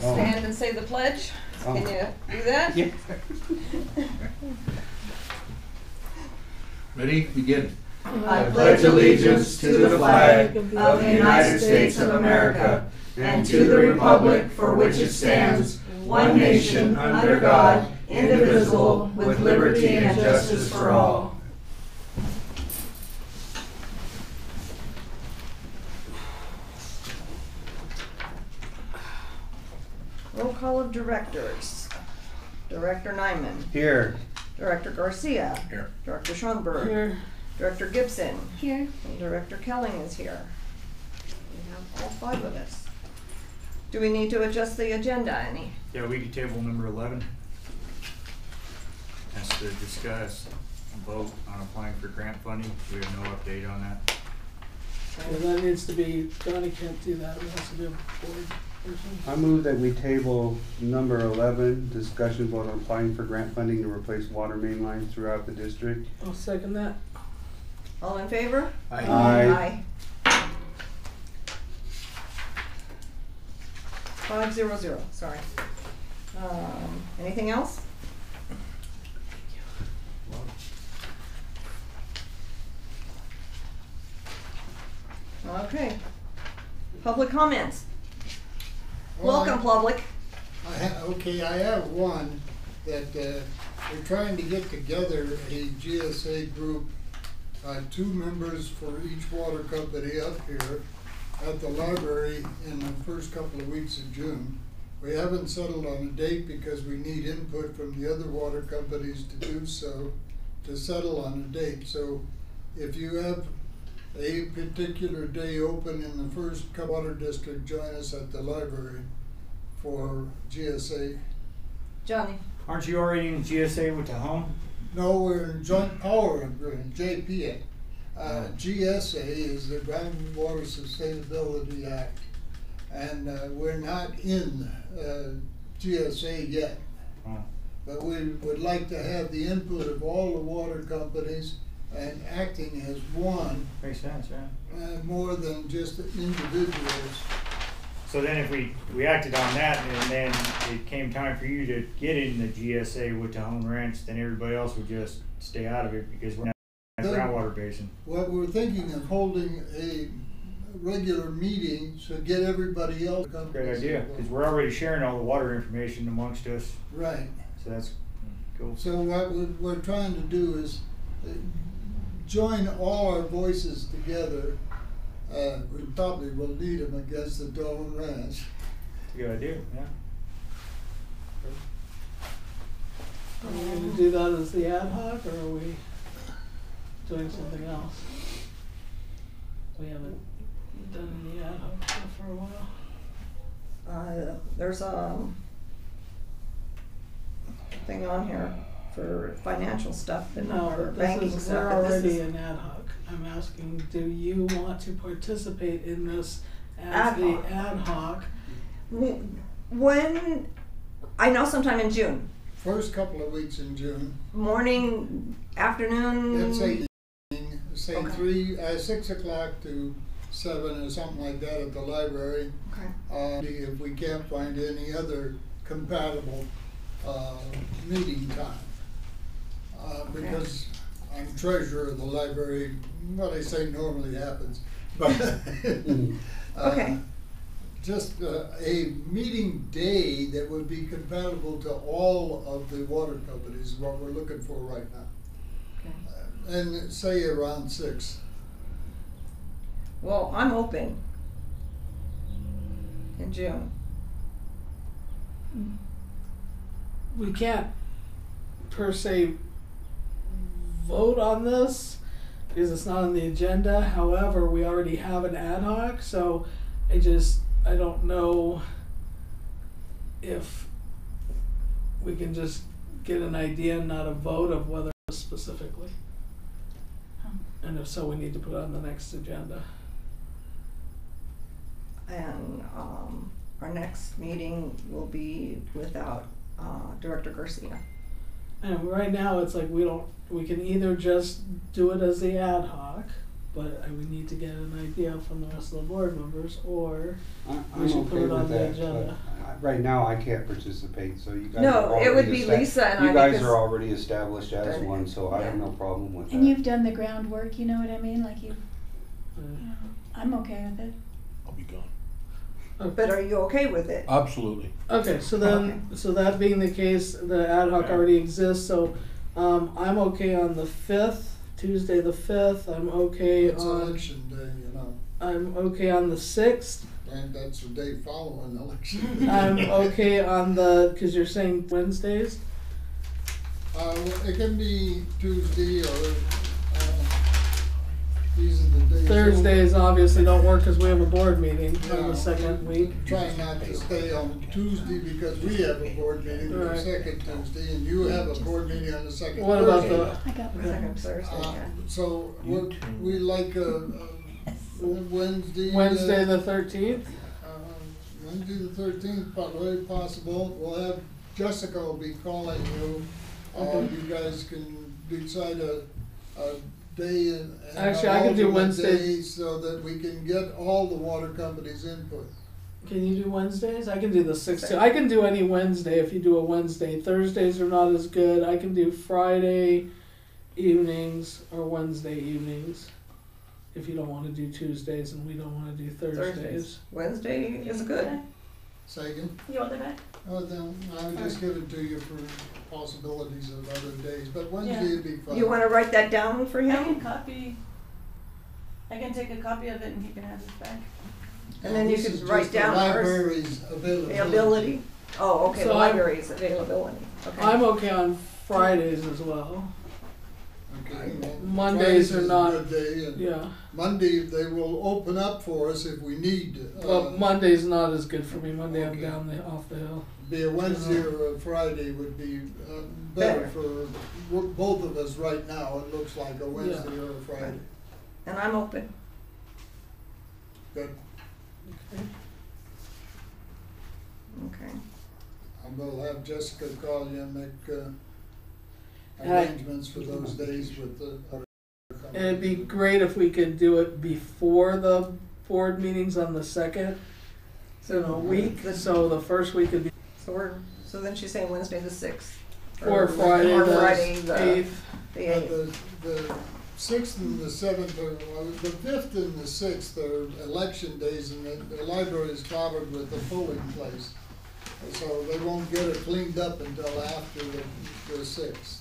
We'll stand and say the pledge. Can you do that? Yeah. Ready? Begin. I pledge allegiance to the flag of the United States of America and to the republic for which it stands, one nation, under God, indivisible, with liberty and justice for all. Roll call of directors. Director Nyman. Here. Director Garcia. Here. Director Schoenberg. Here. Director Gibson. Here. And Director Kelling is here. We have all 5 of us. Do we need to adjust the agenda any? Yeah, we could table number 11. Has to discuss and vote on applying for grant funding. We have no update on that. Well, that needs to be, Donnie can't do that, it has to be a board person. I move that we table number 11, discussion vote on applying for grant funding to replace water main lines throughout the district. I'll second that. All in favor? Aye. 5-0-0, sorry. Anything else? Okay. Public comments. Welcome, public. I have one that we're trying to get together a GSA group, 2 members for each water company up here at the library in the first couple of weeks of June. We haven't settled on a date because we need input from the other water companies to do so, to settle on a date. So if you have a particular day open in the first water district, join us at the library for GSA. Johnny. Aren't you already in GSA with the home? No, we're in joint power agreement, JPA. GSA is the Groundwater Sustainability Act, and we're not in GSA yet. Oh. But we would like to have the input of all the water companies and acting as one, Makes sense, yeah. more than just individuals. So then if we acted on that and then it came time for you to get in the GSA with the home ranch, then everybody else would just stay out of it because we're not in a groundwater basin. What we're thinking of holding a regular meeting to get everybody else. Great idea, because we're already sharing all the water information amongst us, Right. so that's cool. So what we're trying to do is join all our voices together. We probably will need them against the Dolan Ranch. It's a good idea, yeah. Are we gonna do that as the ad hoc, or are we doing something else? We haven't done any ad hoc stuff for a while. There's a thing on here for financial stuff and No, or but banking we're stuff. but this already is in ad hoc. I'm asking, do you want to participate in this as Ad the hoc. ad hoc? When, I know sometime in June, First couple of weeks in June, morning, afternoon. let's say, Okay. 6 o'clock to 7 or something like that at the library. Okay. If we can't find any other compatible meeting time. Because I'm treasurer of the library, what I say normally happens. But Okay. just a meeting day that would be compatible to all of the water companies is what we're looking for right now. Okay. And say around 6. Well, I'm open in June. We can't per se vote on this because it's not on the agenda. However, we already have an ad hoc, so I don't know if we can just get an idea, not a vote of whether specifically. And if so, we need to put it on the next agenda. And our next meeting will be without Director Garcia. And right now, it's like we can either just do it as the ad hoc, but we need to get an idea from the rest of the board members, or we I'm should put okay it on with the that, agenda. but right now I can't participate, so you guys are No, it would already be Lisa and I You guys because- are already established as Done it. one, so I have Yeah. no problem with that. And you've done the groundwork, you know what I mean? Like you, Uh, I'm okay with it. I'll be gone. But are you okay with it? Absolutely. Okay, so then, so that being the case, the ad hoc Yeah. already exists, so, I'm okay on the 5th, Tuesday the 5th, I'm okay It's on, election day, you know, I'm okay on the 6th, and that's the day following election. I'm okay on cause you're saying Wednesdays? Well, it can be Tuesday or, these are the days. Thursdays obviously don't work cause we have a board meeting on Yeah. the second week. Try not to stay on Tuesday because we have a board meeting on the Right. second Tuesday and you have a board meeting on the second What about Thursday. the, I got Second Thursday, yeah. So we like Wednesday. Wednesday the 13th? Wednesday the 13th, probably possible. We'll have, Jessica will be calling you. Okay. You guys can decide a day and. Actually, I can do alternate Wednesday. day so that we can get all the water companies' input. Can you do Wednesdays? I can do the 6th too. I can do any Wednesday if you do a Wednesday. Thursdays are not as good. I can do Friday evenings or Wednesday evenings. If you don't want to do Tuesdays and we don't want to do Thursdays. Wednesday is good. Say again? You want the back? Oh, then I would just give it to you for possibilities of other days, but Wednesday would be fine. You wanna write that down for I him? can copy, I can take a copy of it and he can have it back. And then you This could is write just the down ours. library's availability. Availability? Oh, okay, the So I'm- library's availability, okay. I'm okay on Fridays as well. Okay, well, Mondays Fridays are is a not- good day, and Yeah. Monday, they will open up for us if we need. Well, Monday's not as good for me. Monday I'm Okay. down off the hill. Be a Wednesday or a Friday would be better Better. for both of us right now. It looks like a Wednesday or a Friday. And I'm open. Good. Okay. I will have Jessica call you and make And arrangements for those days with the other company. And it'd be great if we could do it before the board meetings on the 2nd, in a week. So the first week would be, So then she's saying Wednesday the 6th. or Friday Or the Friday the 8th. the 8th. The 6th and the 7th, the 5th and the 6th are election days, and the library is covered with the polling place. So they won't get it cleaned up until after the 6th.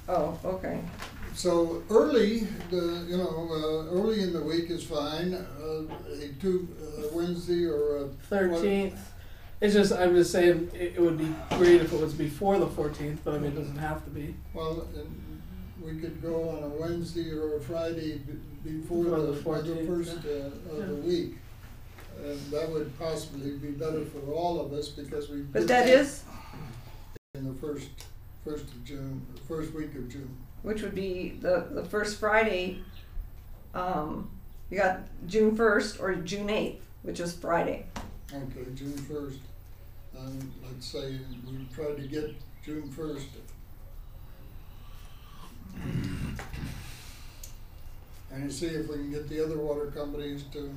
Oh, okay. So early, early in the week is fine, Wednesday or a. 13th. It's just, I'm just saying, it would be great if it was before the 14th, but I mean, it doesn't have to be. Well, and we could go on a Wednesday or a Friday before Before the the 14th, first of the week. And that would possibly be better for all of us because we. But did that is, in the first of June, first week of June. which would be the first Friday, you got June 1st or June 8th, which is Friday. Okay, June 1st. Let's say we try to get June 1st. And see if we can get the other water companies to,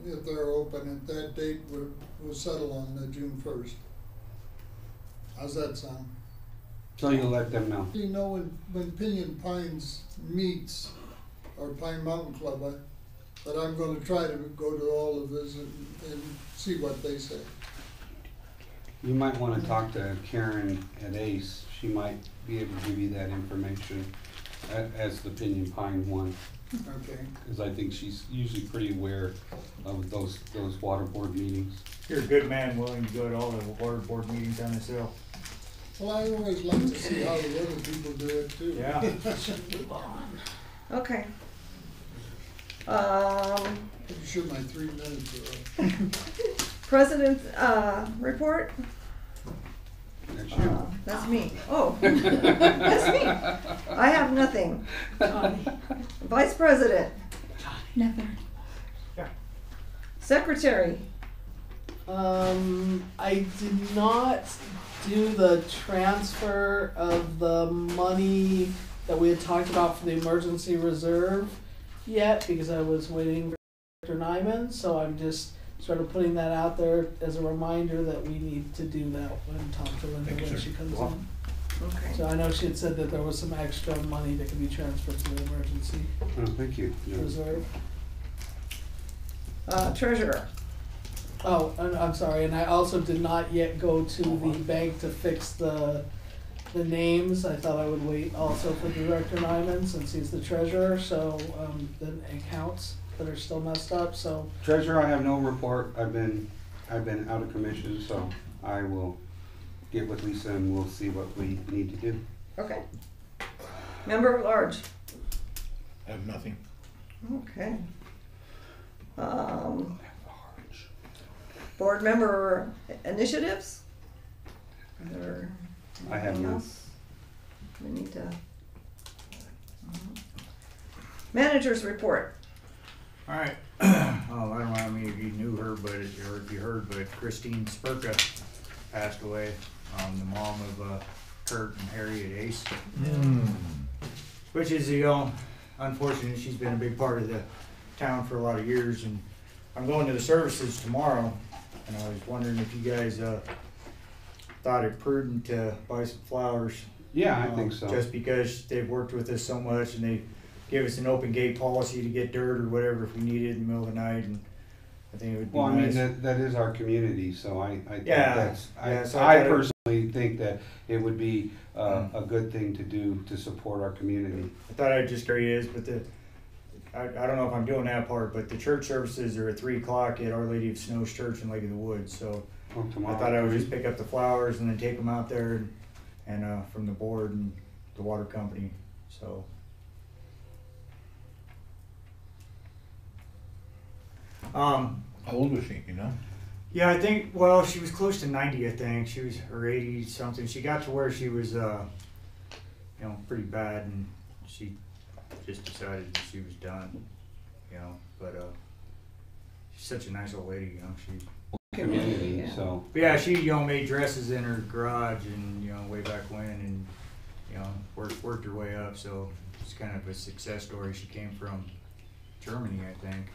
if they're open at that date, we'll settle on the June 1st. How's that sound? So you'll let them know. You know, when Pinyon Pines meets, or Pine Mountain Club, but I'm gonna try to go to all of this and see what they say. You might wanna talk to Karen at ACE. She might be able to give you that information as the Pinyon Pine one. Okay. Cause I think she's usually pretty aware of those water board meetings. You're a good man willing to go to all the water board meetings on this hill. Well, I always like to see how the other people do it too. Yeah. Okay. I'm sure my 3 minutes are up. President, report? That's you. That's me. Oh, that's me. I have nothing. Vice President, Never. Secretary, I did not do the transfer of the money that we had talked about for the emergency reserve yet, because I was waiting for Dr. Nyman, so I'm just sort of putting that out there as a reminder that we need to do that when talk to Linda when she comes in. Okay. So I know she had said that there was some extra money that could be transferred to the emergency Oh, thank you. Yeah. reserve. Treasurer. Oh, and I'm sorry, and I also did not yet go to the bank to fix the names. I thought I would wait also for Director Nyman since he's the treasurer, so, the accounts that are still messed up, so. Treasurer, I have no report. I've been out of commission, so I will get with Lisa and we'll see what we need to do. Okay. Member at large. I have nothing. Okay. Board member initiatives? Or I have anything none. else? We need to. Managers report. All right. Oh, I don't know how many of you knew her, but or if you heard, but Christine Spurka passed away. The mom of Kurt and Harriet Ace, which is unfortunate. She's been a big part of the town for a lot of years, and I'm going to the services tomorrow, and I was wondering if you guys thought it prudent to buy some flowers. Yeah, I think so. Just because they've worked with us so much, and they give us an open gate policy to get dirt or whatever if we need it in the middle of the night, and I think it would be Well, I nice. mean, that is our community, so I think Yeah, that's, yeah, so I I thought it- personally think that it would be a good thing to do to support our community. I thought I'd just carry is, but I don't know if I'm doing that part, but the church services are at 3 o'clock at Our Lady of Snows Church in Lake of the Woods, so Oh, tomorrow. I thought I would just pick up the flowers and then take them out there and from the board and the water company, so. How old was she, you know? Yeah, I think, well, she was close to 90, I think. She was, or 80 something. She got to where she was, pretty bad, and she just decided that she was done, but, she's such a nice old lady, she. Community, Yeah. so. But yeah, she, made dresses in her garage and, way back when, and, worked her way up, so it's kind of a success story. She came from Germany, I think.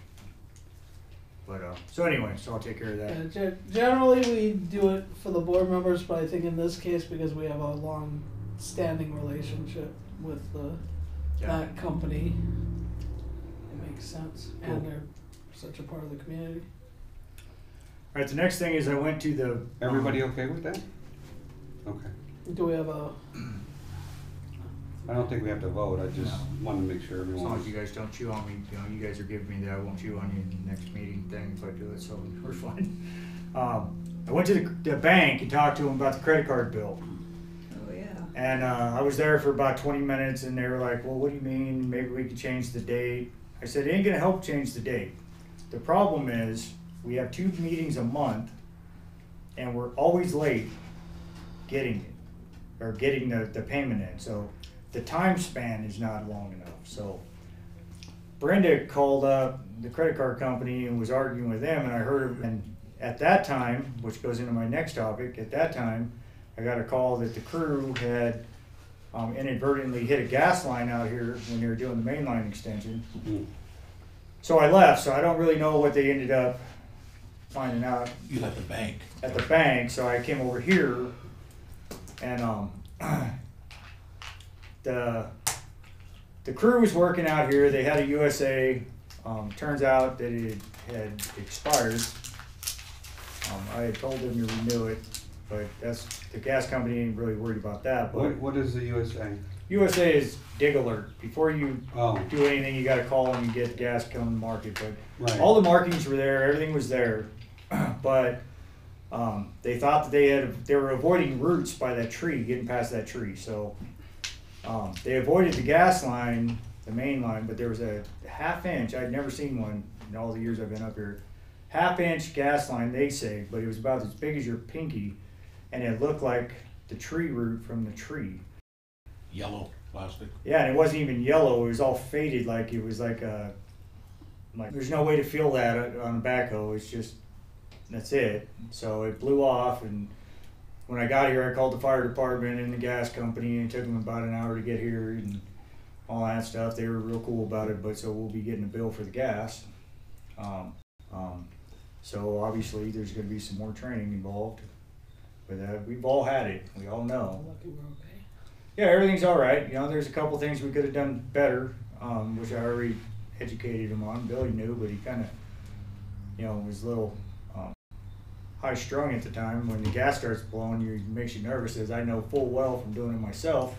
But, so anyway, so I'll take care of that. Generally, we do it for the board members, but I think in this case, because we have a long-standing relationship with that company, it makes sense, and they're such a part of the community. All right, the next thing is I went to the. Everybody okay with that? Okay. Do we have a? I don't think we have to vote. I just wanted to make sure As long everyone. as you guys don't chew on me, you guys are giving me that, I won't chew on you in the next meeting thing if I do it, so we're fine. I went to the bank and talked to them about the credit card bill. Oh, yeah. And I was there for about 20 minutes and they were like, well, what do you mean? Maybe we could change the date. I said, it ain't gonna help change the date. The problem is we have 2 meetings a month and we're always late getting it, or getting the payment in. So the time span is not long enough. So Brenda called up the credit card company and was arguing with them, and I heard, and at that time, which goes into my next topic, at that time, I got a call that the crew had inadvertently hit a gas line out here when they were doing the main line extension. Mhm. So I left, so I don't really know what they ended up finding out You left the bank. at the bank, so I came over here and the crew was working out here. They had a USA. Turns out that it had expired. I had told them to renew it, but the gas company ain't really worried about that. But What is the USA? USA is dig alert. Before you Oh, do anything, you got to call and you get gas coming to market. But right. all the markings were there, everything was there, but they thought that they were avoiding roots by that tree, getting past that tree. So they avoided the gas line, the main line, but there was a half-inch. I'd never seen one in all the years I've been up here. Half-inch gas line, they say, but it was about as big as your pinky, and it looked like the tree root from the tree. Yellow plastic. Yeah, and it wasn't even yellow. It was all faded, like it was like there's no way to feel that on a backhoe. It's just, that's it. So it blew off, and when I got here, I called the fire department and the gas company, and it took them about an hour to get here. And all that stuff. They were real cool about it, but so we'll be getting a bill for the gas. So obviously there's going to be some more training involved. But we've all had it. We all know. Lucky we're okay. Yeah, everything's all right. You know, there's a couple things we could have done better, which I already educated him on. Billy knew, but he kind of, you know, was a little high strung at the time. When the gas starts blowing, it makes you nervous, as I know full well from doing it myself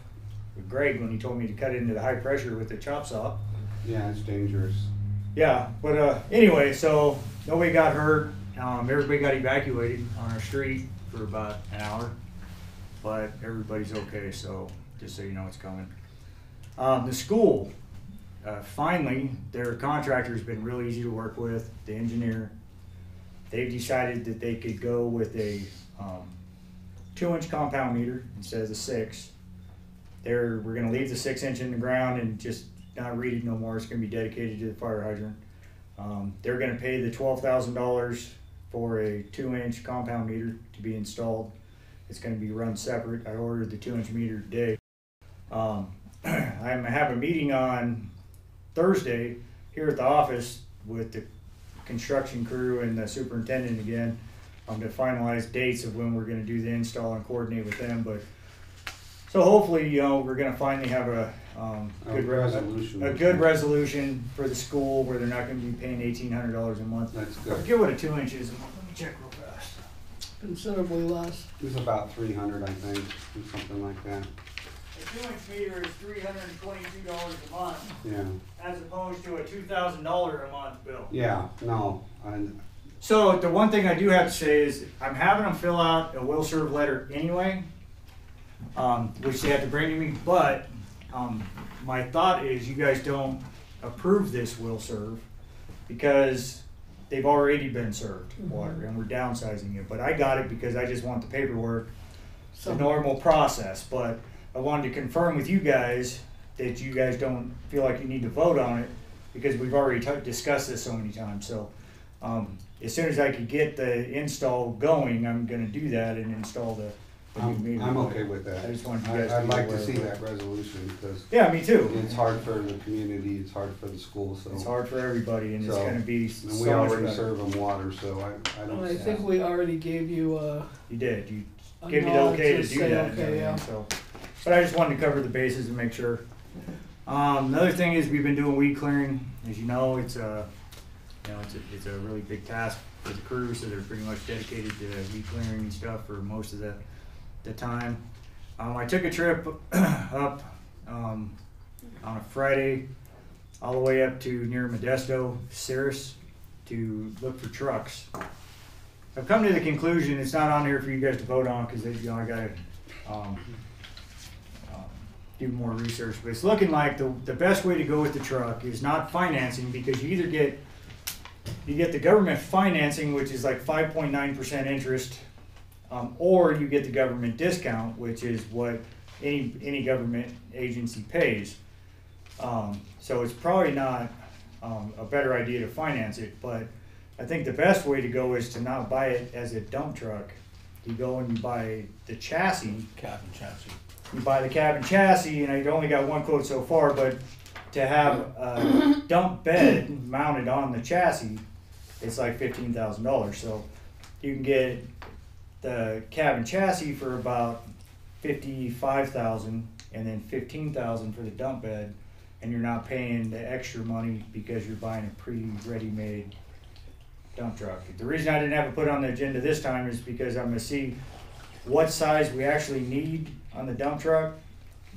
with Greg when he told me to cut it into the high pressure with the chop saw. Yeah, it's dangerous. Yeah, but anyway, so nobody got hurt. Everybody got evacuated on our street for about an hour, but everybody's okay, so just so you know it's coming. The school, finally, their contractor's been really easy to work with, the engineer. They've decided that they could go with a 2-inch compound meter instead of the 6. We're gonna leave the 6-inch in the ground and just not read it no more. It's gonna be dedicated to the fire hydrant. They're gonna pay the $12,000 for a 2-inch compound meter to be installed. It's going to be run separate. I ordered the 2-inch meter today. I'm going to have a meeting on Thursday here at the office with the construction crew and the superintendent again to finalize dates of when we're going to do the install and coordinate with them. But so hopefully, you know, we're going to finally have a good resolution for the school where they're not going to be paying $1,800 a month. That's I good. forget what a 2-inch is. Let me check real fast. Considerably less. It was about 300, I think, or something like that. A 2-inch meter is $322 a month, Yeah. as opposed to a $2,000 a month bill. Yeah. No. So the one thing I do have to say is I'm having them fill out a will serve letter anyway, which they have to bring to me. But my thought is you guys don't approve this will serve because they've already been served water and we're downsizing it. But I got it because I just want the paperwork, the normal process. But I wanted to confirm with you guys that you guys don't feel like you need to vote on it because we've already discussed this so many times. So as soon as I could get the install going, I'm going to do that and install the new meter. I'm okay with that. I just wanted you guys I'd be like aware to of see it. that resolution because Yeah, me too. it's hard for the community, it's hard for the school, so. It's hard for everybody, and it's So, going to be And so we much already better. serve them water, so I don't. I think we already gave you You did. You a gave me the nod okay to do say that. and okay, everything, yeah. So, but I just wanted to cover the bases and make sure. Another thing is we've been doing weed clearing. As you know, it's a really big task for the crew, so they're pretty much dedicated to weed clearing and stuff for most of the time. I took a trip up on a Friday all the way up to near Modesto, Cirrus, to look for trucks. I've come to the conclusion it's not on here for you guys to vote on because I gotta do more research. But it's looking like the best way to go with the truck is not financing, because you either get the government financing, which is like 5.9% interest, or you get the government discount, which is what any government agency pays. So it's probably not a better idea to finance it, but I think the best way to go is to not buy it as a dump truck. You go and you buy the chassis. Cabin chassis. You buy the cabin chassis, and I've only got one quote so far, but to have a dump bed mounted on the chassis, it's like $15,000. So you can get the cabin chassis for about $55,000, and then $15,000 for the dump bed, and you're not paying the extra money because you're buying a pre-ready-made dump truck. The reason I didn't have it put on the agenda this time is because I'm going to see what size we actually need on the dump truck.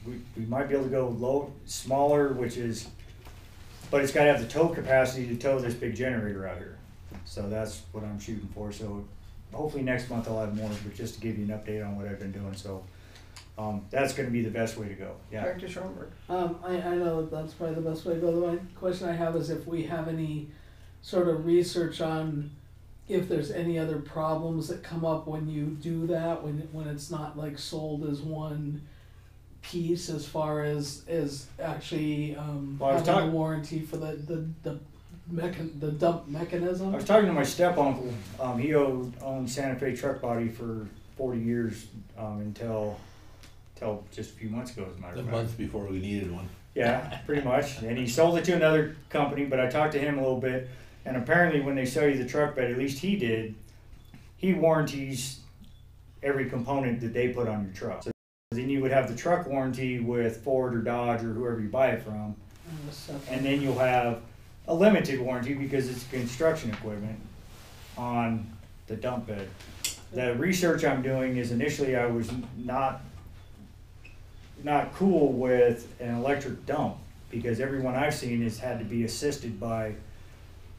We might be able to go smaller, but it's got to have the tow capacity to tow this big generator out here. So that's what I'm shooting for. So hopefully next month I'll have more, but just to give you an update on what I've been doing. So that's going to be the best way to go. Yeah. Director Schoenberg. I know that's probably the best way to go. The one question I have is if we have any sort of research on if there's any other problems that come up when you do that, when it's not like sold as one piece, as far as actually having a warranty for the dump mechanism. I was talking to my step uncle. He owned Santa Fe Truck Body for 40 years until just a few months ago, as a matter The of fact. month before we needed one. Yeah, pretty much. And he sold it to another company, but I talked to him a little bit, and apparently when they sell you the truck bed, at least he did, he warranties every component that they put on your truck. So then you would have the truck warranty with Ford or Dodge or whoever you buy it from, and then you'll have a limited warranty because it's construction equipment on the dump bed. The research I'm doing is initially I was not cool with an electric dump because everyone I've seen has had to be assisted by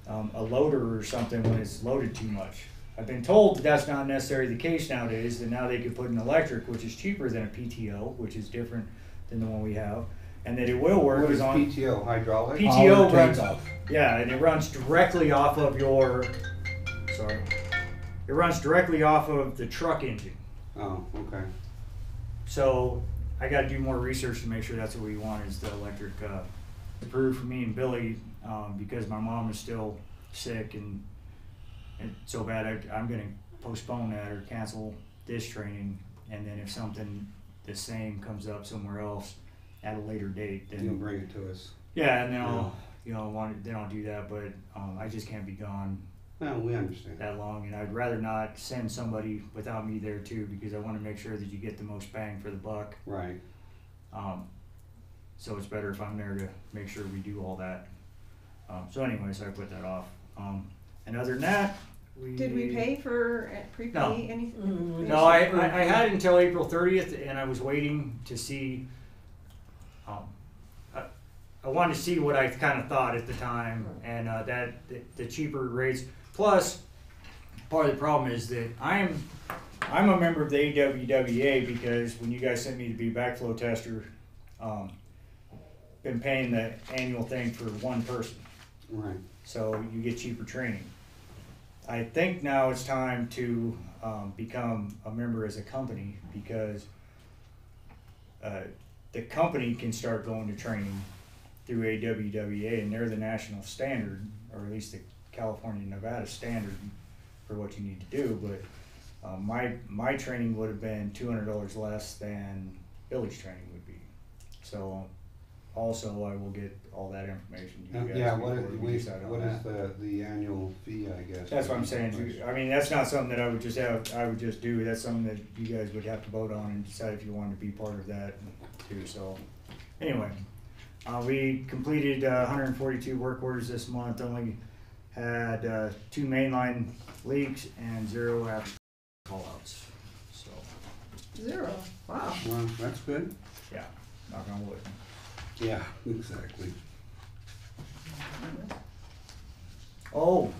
a loader or something when it's loaded too much. I've been told that that's not necessarily the case nowadays, that now they could put an electric, which is cheaper than a PTO, which is different than the one we have, and that it will work. What is on PTO? Hydraulic? PTO runs off. Yeah, and it runs directly off of your. Sorry. It runs directly off of the truck engine. Oh, okay. So I got to do more research to make sure that's what we want is the electric. Approved for me and Billy because my mom is still sick and so bad. I'm going to postpone that or cancel this training, and then if something the same comes up somewhere else at a later date, then You'll bring it to us. Yeah, and then I'll then I'll do that. But I just can't be gone. No, we understand. That long, and I'd rather not send somebody without me there too, because I want to make sure that you get the most bang for the buck. Right. So it's better if I'm there to make sure we do all that. So anyways, I put that off. And other than that, Did we pay for prepay No. anything? No, I had it until April 30th, and I was waiting to see. I wanted to see what I kind of thought at the time, and that the cheaper rates. Plus, part of the problem is that I'm a member of the AWWA because when you guys sent me to be backflow tester, been paying the annual thing for one person, Right. so you get cheaper training. I think now it's time to become a member as a company because the company can start going to training through AWWA, and they're the national standard, or at least the California, Nevada standard for what you need to do. But my training would have been $200 less than Billy's training would be. So also I will get all that information to you guys. Yeah, before what we decide on is that. the annual fee, I guess? That's what I'm saying. I mean, that's not something that I would just do. That's something that you guys would have to vote on and decide if you wanted to be part of that too. So anyway, we completed 142 work orders this month. Only had 2 mainline leaks and 0 after call-outs. So 0. Wow. Well, that's good. yeah, knock on wood. Yeah, exactly. Oh,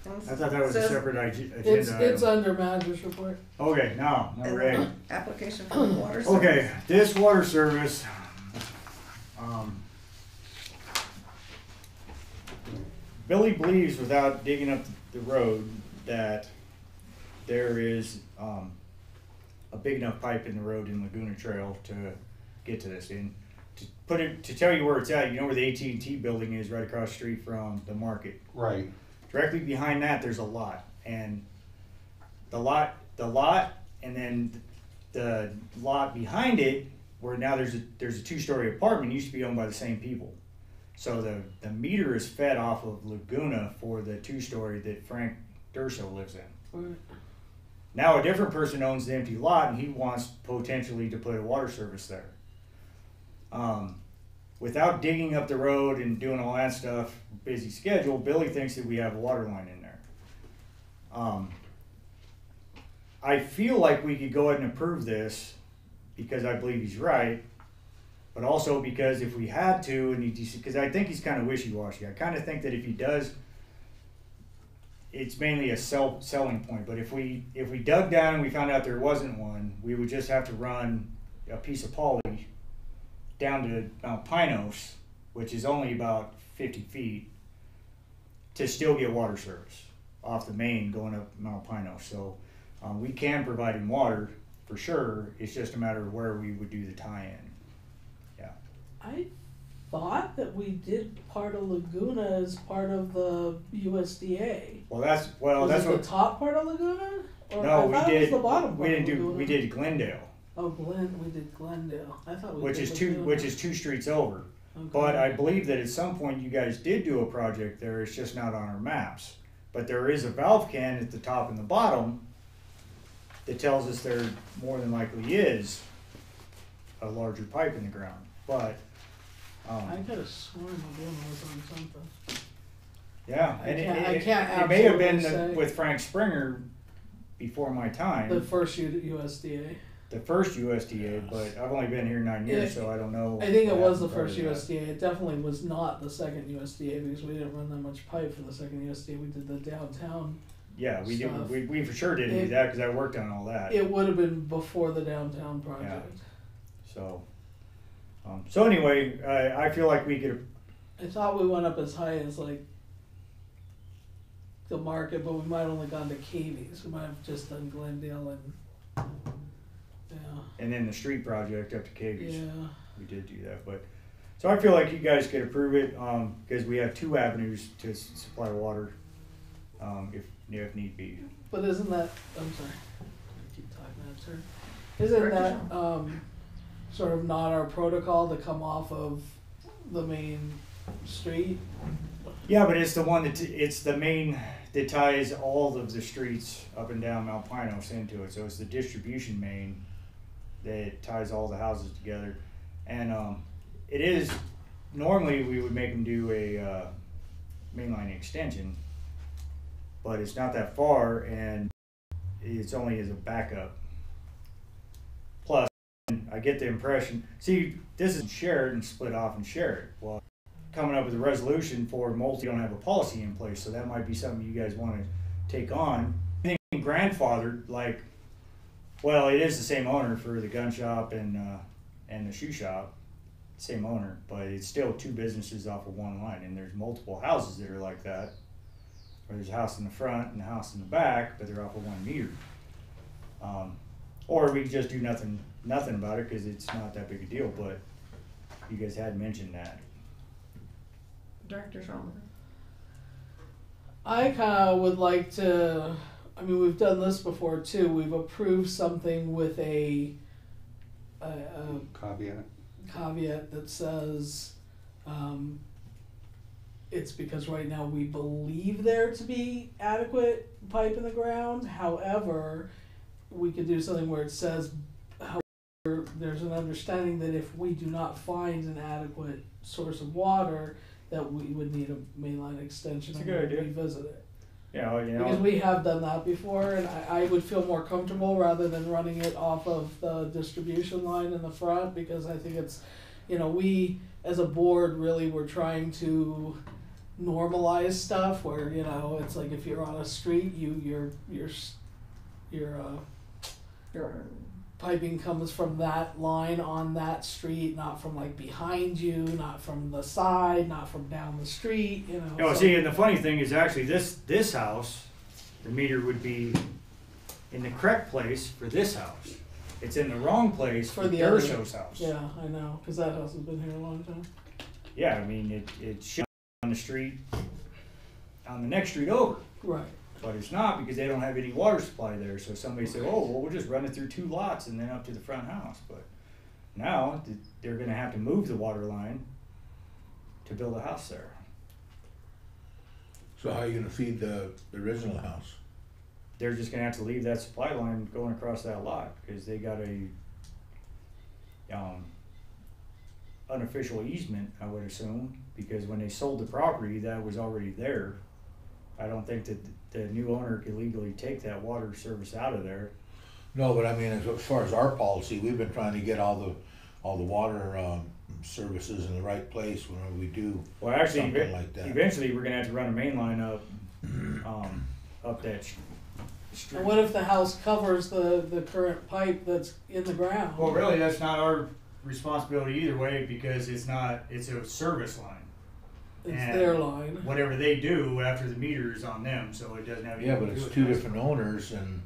I thought that was a Says- separate agenda. It's item. under manager's report. Okay, now And ready. then application for water. service. Okay, this water service, Billy believes without digging up the road that there is a big enough pipe in the road in Laguna Trail to get to this. And to tell you where it's at, you know where the AT&T building is right across the street from the market. Right. Directly behind that, there's a lot, and the lot, and then the lot behind it, where now there's a 2-story apartment, used to be owned by the same people. So the meter is fed off of Laguna for the 2-story that Frank Durso lives in. Right. Now a different person owns the empty lot, and he wants potentially to put a water service there. Without digging up the road and doing all that stuff, busy schedule, Billy thinks that we have a water line in there. I feel like we could go ahead and approve this because I believe he's right, but also because if we had to, and because I think he's kind of wishy-washy. I kind of think that if he does, it's mainly a selling point. But if we dug down and we found out there wasn't one, we would just have to run a piece of poly down to Mount Pinos, which is only about 50 feet, to still get water service off the main going up Mount Pinos. So we can provide him water for sure. It's just a matter of where we would do the tie-in. Yeah. I thought that we did part of Laguna as part of the USDA. That's Was what. it the top part of Laguna? Or No, I we thought It did. was the bottom We part didn't of do. Laguna. We did Glendale, Oh, we did Glendale. I thought we which did is Laguna. two streets over. Okay. But I believe that at some point you guys did do a project there, it's just not on our maps. But there is a valve can at the top and the bottom that tells us there more than likely is a larger pipe in the ground. But, I could have sworn the one was on something. yeah, I and can't- I can't it may have been absolutely say. with Frank Springer before my time. The first USDA. The first USDA, but I've only been here 9 years, so I don't know. I think it what was the happened first prior to that. USDA. It definitely was not the second USDA because we didn't run that much pipe for the second USDA. We did the downtown. Yeah, we stuff. did. We for sure didn't do It- that because I worked on all that. It would have been before the downtown project. So anyway, I feel like we could. I thought we went up as high as like the market, but we might have only gone to Cavies. We might have just done Glendale and And then the street project up to Cavies. yeah. We did do that, but so I feel like you guys could approve it because we have 2 avenues to supply water if need be. But isn't that? I'm sorry. I keep talking out of turn. Isn't that sort of not our protocol to come off of the main street? Yeah, but it's the one it's the main that ties all of the streets up and down Mount Pinos into it. So it's the distribution main that ties all the houses together. And it is, normally we would make them do a mainline extension, but it's not that far and it's only as a backup. Plus, I get the impression, see, this is shared and split off and shared. Well, coming up with a resolution for multi, don't have a policy in place, so that might be something you guys want to take on. I think grandfathered, like, well, it is the same owner for the gun shop and the shoe shop, same owner, but it's still 2 businesses off of one line, and there's multiple houses that are like that. Or there's a house in the front and a house in the back, but they're off of 1 meter. Or we could just do nothing about it because it's not that big a deal, but you guys had mentioned that. Director Schroeder. I kind of would like to. I mean, we've done this before too. We've approved something with a Caveat. caveat that says it's because right now we believe there to be adequate pipe in the ground. However, we could do something where it says, however, there's an understanding that if we do not find an adequate source of water, that we would need a mainline extension That's a and good idea. revisit it. Because Because we have done that before, and I would feel more comfortable rather than running it off of the distribution line in the front, because I think it's, we as a board really were trying to normalize stuff where, it's like if you're on a street, your piping comes from that line on that street, not from like behind you, not from the side, not from down the street, No, so- see, and the funny thing is actually this house, the meter would be in the correct place for this house. It's in the wrong place for the other- Dershow's house. Yeah, I know, because that house has been here a long time. Yeah, I mean, it should be on the street, on the next street over. Right. But it's not because they don't have any water supply there. So somebody said, oh, well, we'll just run it through 2 lots and then up to the front house. But now they're going to have to move the water line to build a house there. So how are you gonna feed the original house? They're just going to have to leave that supply line going across that lot because they got a unofficial easement, I would assume, because when they sold the property, that was already there. I don't think that the new owner could legally take that water service out of there. No, but I mean, as far as our policy, we've been trying to get all the water services in the right place whenever we do Well, actually, something like that. eventually we're gonna have to run a main line up, up that street. And what if the house covers the current pipe that's in the ground? Well, really, that's not our responsibility either way because it's a service line. It's and their line. Whatever they do after the meter is on them, so it doesn't have anything Yeah, but to do it's with 2 us. different owners, and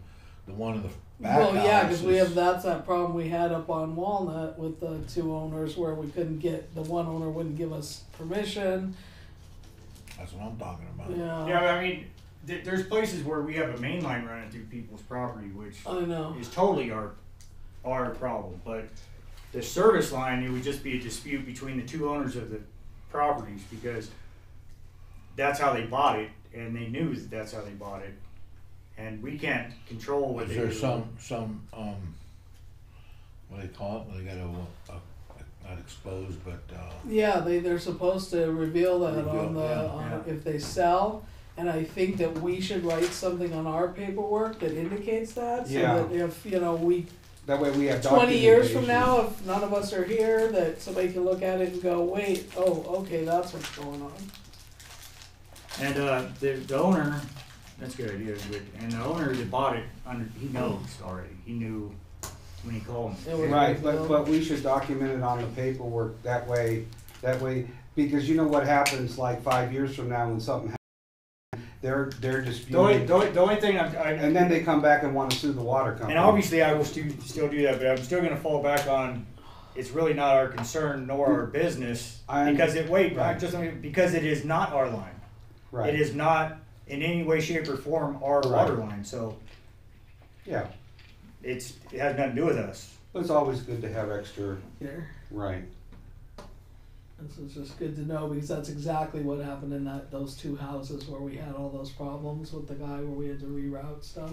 the one in the back Well, yeah, house because we is- have that's that problem we had up on Walnut with the 2 owners where we couldn't get the one owner wouldn't give us permission. That's what I'm talking about. Yeah, Yeah, but I mean, there's places where we have a main line running through people's property, which I know. is totally our problem. But The service line, it would just be a dispute between the two owners of the properties, because that's how they bought it, and they knew that that's how they bought it. And we can't control what Is they there do. some, what do they call it, when they gotta, not exposed, but, Yeah, they're supposed to reveal that Reveal, on the, yeah. if they sell. And I think that we should write something on our paperwork that indicates that, so Yeah. that if, you know, we, That way we have 20 years from documentation. now, if none of us are here, that somebody can look at it and go, wait, oh, okay, that's what's going on. And the owner, that's a good idea, and the owner that bought it, he knows already. He knew when he called It him. was- Right, but we should document it on the paperwork, that way, because you know what happens like 5 years from now when something happens, they're disputing, The only thing and then they come back and wanna sue the water company. and obviously I will still do that, but I'm still gonna fall back on, it's really not our concern nor our business, because because it is not our line. Right, It is not in any way, shape, or form our water line, so yeah, it has nothing to do with us. but it's always good to have extra, Here. right, This is just good to know, because that's exactly what happened in those two houses where we had all those problems with the guy where we had to reroute stuff.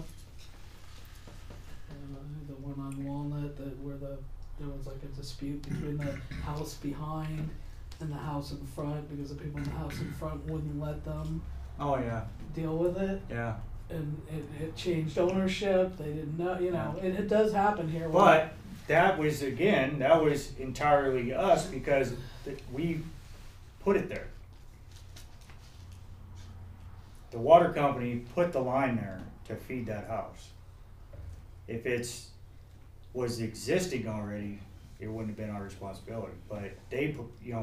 The one on Walnut, where there was like a dispute between the house behind and the house in front, because the people in the house in front wouldn't let them Oh, yeah, deal with it, yeah. and it changed ownership, they didn't know, you know, it does happen here. But that was entirely us, because we put it there. The water company put the line there to feed that house. If was existing already, it wouldn't have been our responsibility, but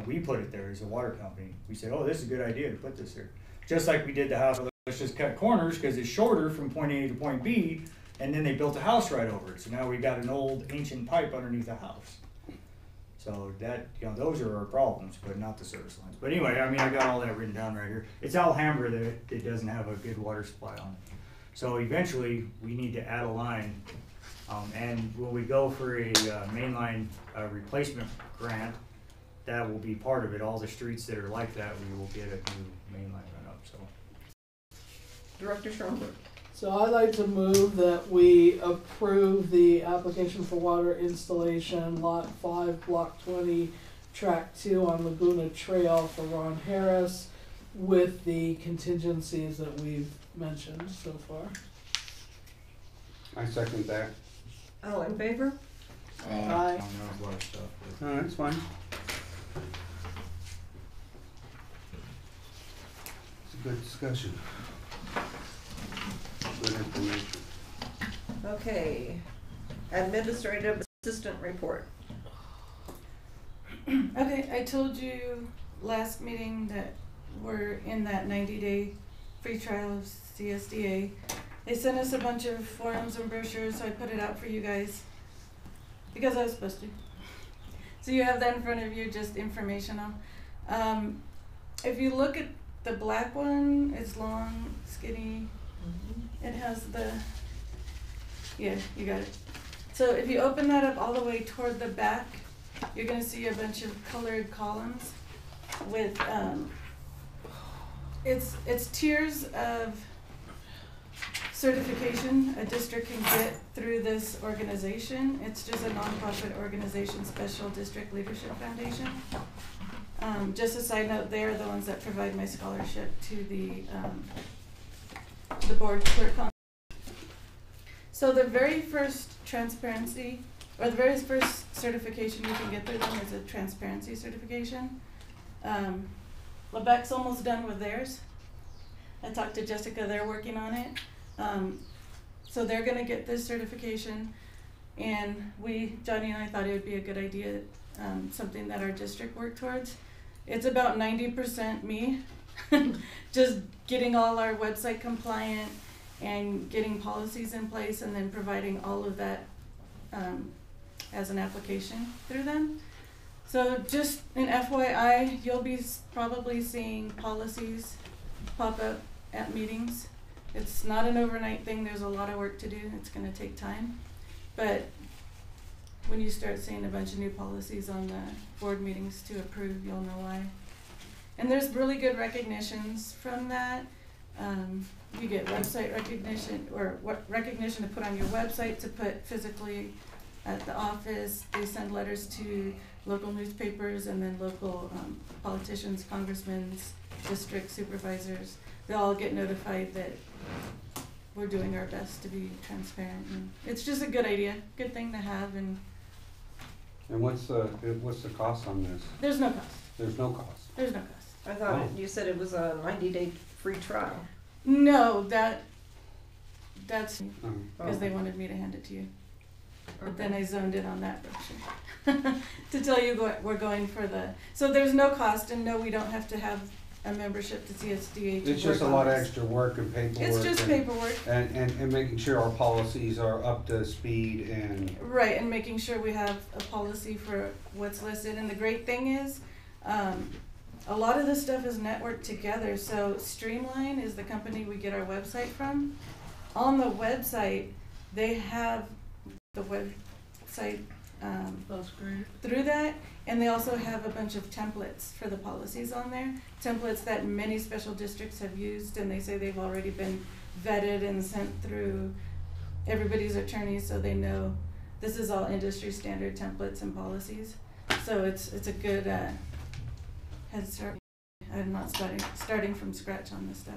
we put it there as a water company. We said, oh, this is a good idea to put this there. Just like we did the house, let's just cut corners because it's shorter from point A to point B, and then they built a house right over it. So now we got an old ancient pipe underneath the house. So that, those are our problems, but not the service lines. But anyway, I mean, I got all that written down right here. It's Alhambra that it doesn't have a good water supply on it. So eventually, we need to add a line. And when we go for a mainline replacement grant, that will be part of it. All the streets that are like that, we will get a new mainline run up, so. Director Schoenberg. So I'd like to move that we approve the application for water installation, Lot 5, Block 20, Track 2 on Laguna Trail for Ron Harris, with the contingencies that we've mentioned so far. I second that. All in favor? I Aye. don't know a lot of stuff, but. No, that's fine. It's a good discussion. Good information. Okay. Administrative assistant report. Okay, I told you last meeting that we're in that 90-day free trial of CSDA. They sent us a bunch of forms and brochures, so I put it out for you guys because I was supposed to. So you have that in front of you, just informational. If you look at the black one, it's long, skinny. It has yeah, you got it. So if you open that up all the way toward the back, you're gonna see a bunch of colored columns with, it's tiers of certification a district can get through this organization. It's just a nonprofit organization, Special District Leadership Foundation. Just a side note, they're the ones that provide my scholarship to the board clerk. So the very first transparency, or the very first certification you can get through them is a transparency certification. Lebec's almost done with theirs. I talked to Jessica, they're working on it. So they're gonna get this certification, and Johnny and I thought it would be a good idea, something that our district worked towards. It's about 90% me, just getting all our website compliant and getting policies in place, and then providing all of that as an application through them. So just an FYI, you'll be probably seeing policies pop up at meetings. It's not an overnight thing, there's a lot of work to do, it's gonna take time. But when you start seeing a bunch of new policies on the board meetings to approve, you'll know why. And there's really good recognitions from that. You get website recognition, or what recognition to put on your website, to put physically at the office. They send letters to local newspapers, and then local politicians, congressmen, district supervisors. They all get notified that we're doing our best to be transparent. And it's just a good idea, good thing to have, and what's the cost on this? there's no cost. There's no cost. There's no cost. I thought Oh. you said it was a 90-day free trial. No, that's Um, because they wanted me to hand it to you. But then I zoned in on that brochure to tell you what we're going for so there's no cost, and no, we don't have to have a membership to CSDA to It's just a work lot on of this. extra work and paperwork. It's just and- paperwork. And making sure our policies are up to speed and, Right, and making sure we have a policy for what's listed. And the great thing is, a lot of this stuff is networked together. So Streamline is the company we get our website from. On the website, they have the website That's great. through that, and they also have a bunch of templates for the policies on there. Templates that many special districts have used, and they say they've already been vetted and sent through everybody's attorneys, so they know this is all industry standard templates and policies. So it's a good head start. I'm not starting from scratch on this stuff.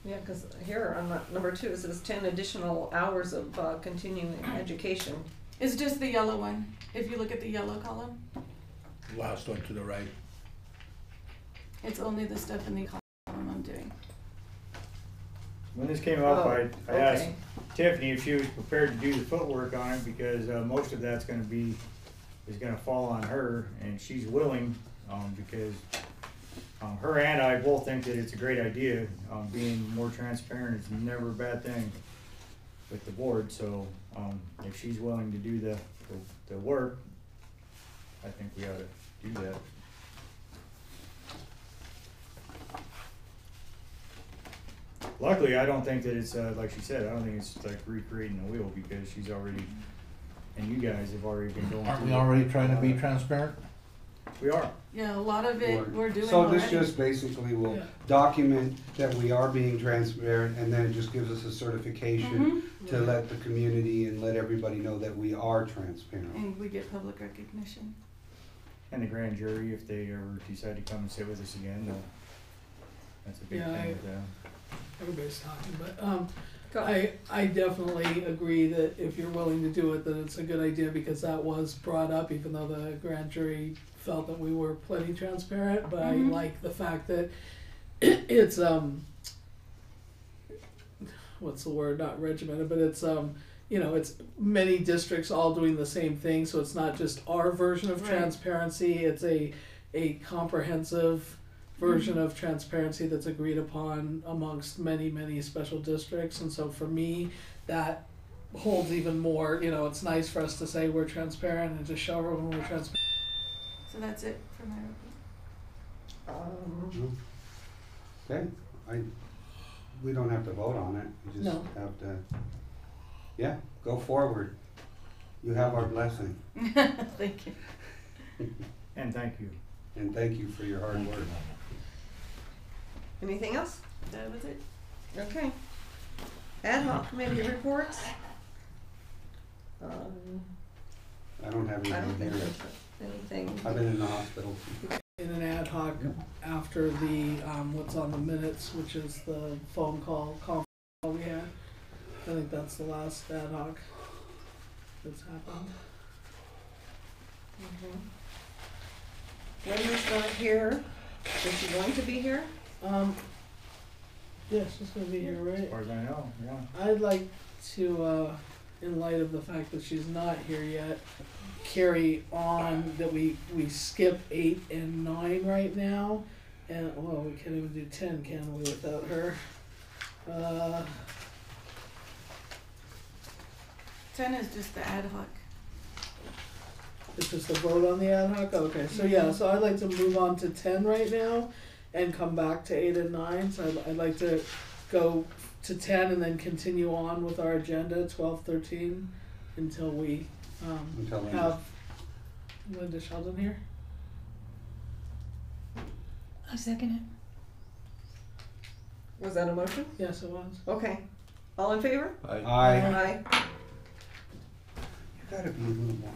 Yeah, because here on number 2 it says 10 additional hours of continuing education. It's just the yellow one. If you look at the yellow column, Last one to the right. it's only the stuff in the column I'm doing. When this came up, I asked Okay. Tiffany if she was prepared to do the footwork on it, because most of that's gonna fall on her, and she's willing, because her and I both think that it's a great idea. Being more transparent is never a bad thing with the board, so if she's willing to do the work, I think we ought to do that. Luckily, I don't think that it's, like she said, I don't think it's like recreating the wheel, because she's already, and you guys have already been going through. Aren't we already trying to be transparent? We are. Yeah, a lot of it we're doing so already. this just basically will Yeah. document that we are being transparent, and then it just gives us a certification Mhm. to let the community and let everybody know that we are transparent. And we get public recognition. And the grand jury, if they ever decide to come and sit with us again, that's a big Yeah, thing with them. Everybody's talking, but Go. I definitely agree that if you're willing to do it, that it's a good idea, because that was brought up, even though the grand jury felt that we were plenty transparent. But I Mhm. like the fact that it's what's the word? Not regimented, but it's it's many districts all doing the same thing, so it's not just our version of Right. transparency. It's a comprehensive version of transparency that's agreed upon amongst many special districts. And so for me, that holds even more. It's nice for us to say we're transparent and just show everyone we're transparent. So that's it for my report. Okay, we don't have to vote on it, we just No. have to, yeah, go forward. You have our blessing, Thank you. And thank you. and thank you for your hard work. Anything else? That was it. Okay. Ad hoc committee reports. I don't have I don't anything think here. there's anything. I've been in the hospital. In an ad hoc after the what's on the minutes, which is the phone call conference call we had. I think that's the last ad hoc that's happened. Linda's not here. Is she going to be here? Yeah, she's gonna be here, As right? far as I know, yeah. I'd like to, in light of the fact that she's not here yet, carry on that we skip 8 and 9 right now, and well, we can't even do 10, can we, without her? 10 is just the ad hoc. It's just a vote on the ad hoc. Okay, so yeah, so I'd like to move on to 10 right now, and come back to 8 and 9. So I'd like to go to 10 and then continue on with our agenda 12, 13 until we Until then. have Linda Sheldon here. I'll second it. Was that a motion? Yes, it was. Okay. All in favor? Aye. Aye. You gotta be a little more.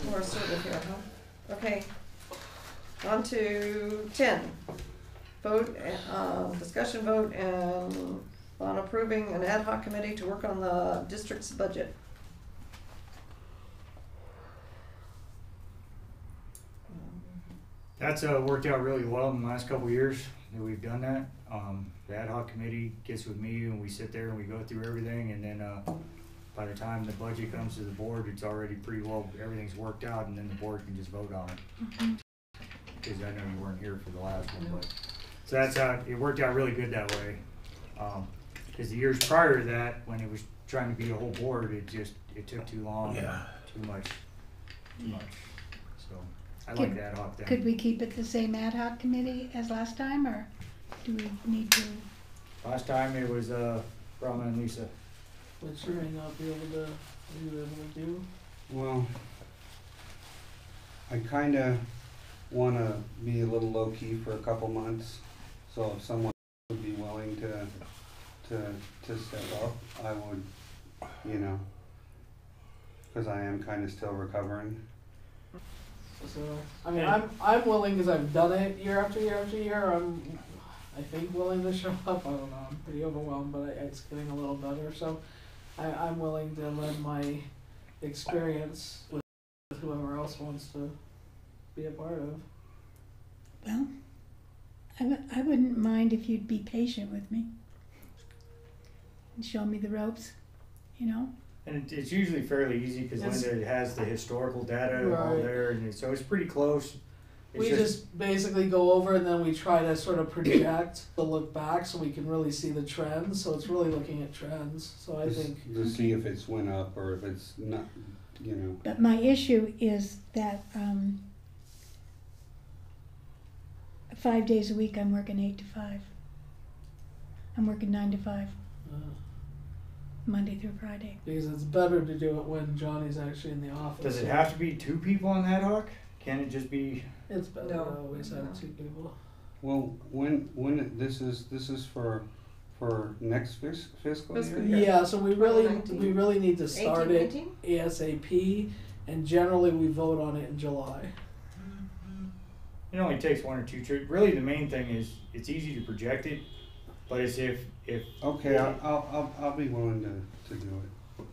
More assertive here, huh? Okay. On to 10. Vote, discussion vote and on approving an ad hoc committee to work on the district's budget. That's worked out really well in the last couple of years that we've done that. The ad hoc committee gets with me and we sit there and we go through everything, and then by the time the budget comes to the board, it's already pretty well, everything's worked out, and then the board can just vote on it. Because I know you weren't here for the last one, but so that's how it worked out really good that way. Because the years prior to that, when it was trying to be a whole board, it took too long, Yeah. too much. So I like the ad hoc thing. Could we keep it the same ad hoc committee as last time, or do we need to? Last time it was Brahma and Lisa. Which you may not be able to do. Well, I kinda wanna be a little low-key for a couple months, so if someone would be willing to step up, I would, you know, cause I am kinda still recovering. So I mean, I'm willing because I've done it year after year after year. I think willing to show up. I don't know. I'm pretty overwhelmed, but it's getting a little better. So I'm willing to lend my experience with whoever else wants to be a part of. Well, I wouldn't mind if you'd be patient with me and show me the ropes, you know? And it's usually fairly easy because It's- Linda has the historical data all Right. there, and so it's pretty close. It's We just basically go over and then we try to sort of project the look back so we can really see the trends. So it's really looking at trends. So I Just think to see if it's went up or if it's not, you know. But my issue is that 5 days a week I'm working 8 to 5. I'm working 9 to 5, Monday through Friday. because it's better to do it when Johnny's actually in the office. Does it have to be 2 people on ad hoc? Can it just be? It's better No. to always have No. 2 people. Well, this is for next fiscal Fiscal year? year. Yeah, so we really 2019. need to start 18, it 19? ASAP, and generally we vote on it in July. It only takes 1 or 2 trips. Really, the main thing is it's easy to project it, but it's if Okay, I'll be willing to do it.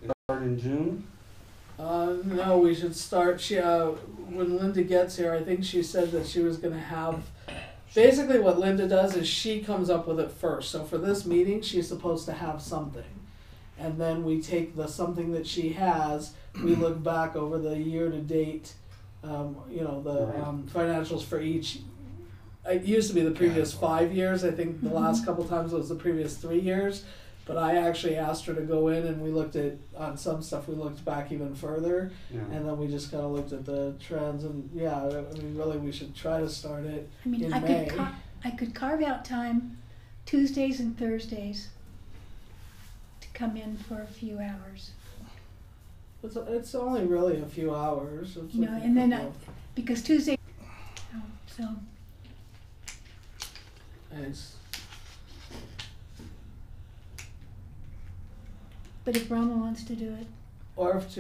It start in June? No, we should start. When Linda gets here, I think she said that she was gonna have. Basically, what Linda does is she comes up with it first. So for this meeting, she's supposed to have something, and then we take the something that she has. We look back over the year to date. Financials for each. It used to be the previous 5 years. I think the last couple times it was the previous 3 years. But I actually asked her to go in and we looked at, on some stuff, we looked back even further. Yeah. And then we just kind of looked at the trends. And yeah, I mean, really, we should try to start it I mean, in I May. could carve out time Tuesdays and Thursdays to come in for a few hours. It's only really a few hours. It's You know, like a and then couple because Tuesday, so of days. but if Roma wants to do it, Or if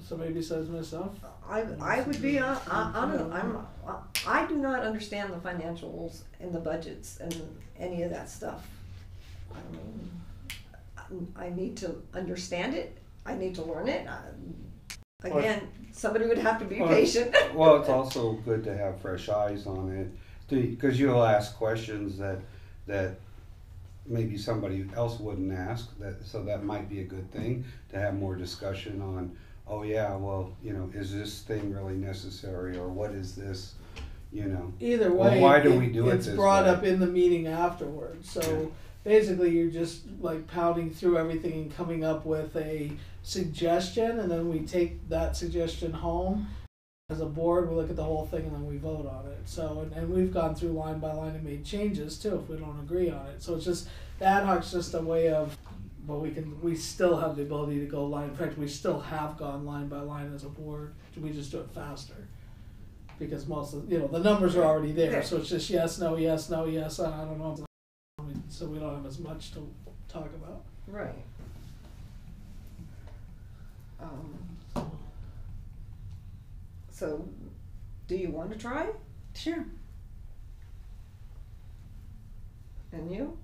somebody besides myself. I would be I do not understand the financials and the budgets and any of that stuff. I need to understand it. I need to learn it. Again, somebody would have to be patient. Well, it's also good to have fresh eyes on it, because you'll ask questions that maybe somebody else wouldn't ask. So that might be a good thing to have more discussion on. Oh yeah, well, you know, is this thing really necessary, or what is this? You know. Either Well, way, why do we do it it's this brought way? up in the meeting afterwards. So Yeah. basically, you're just like pounding through everything and coming up with a suggestion, and then we take that suggestion home as a board, we look at the whole thing and then we vote on it. So, and we've gone through line by line and made changes too if we don't agree on it. So it's just, the ad hoc's just a way of, but we still have the ability to go line. In fact, we still have gone line by line as a board. We just do it faster. Because most of, the numbers are already there. So it's just yes, no, yes, no, yes, I don't know. So we don't have as much to talk about. Right. So, do you want to try? Sure. And you?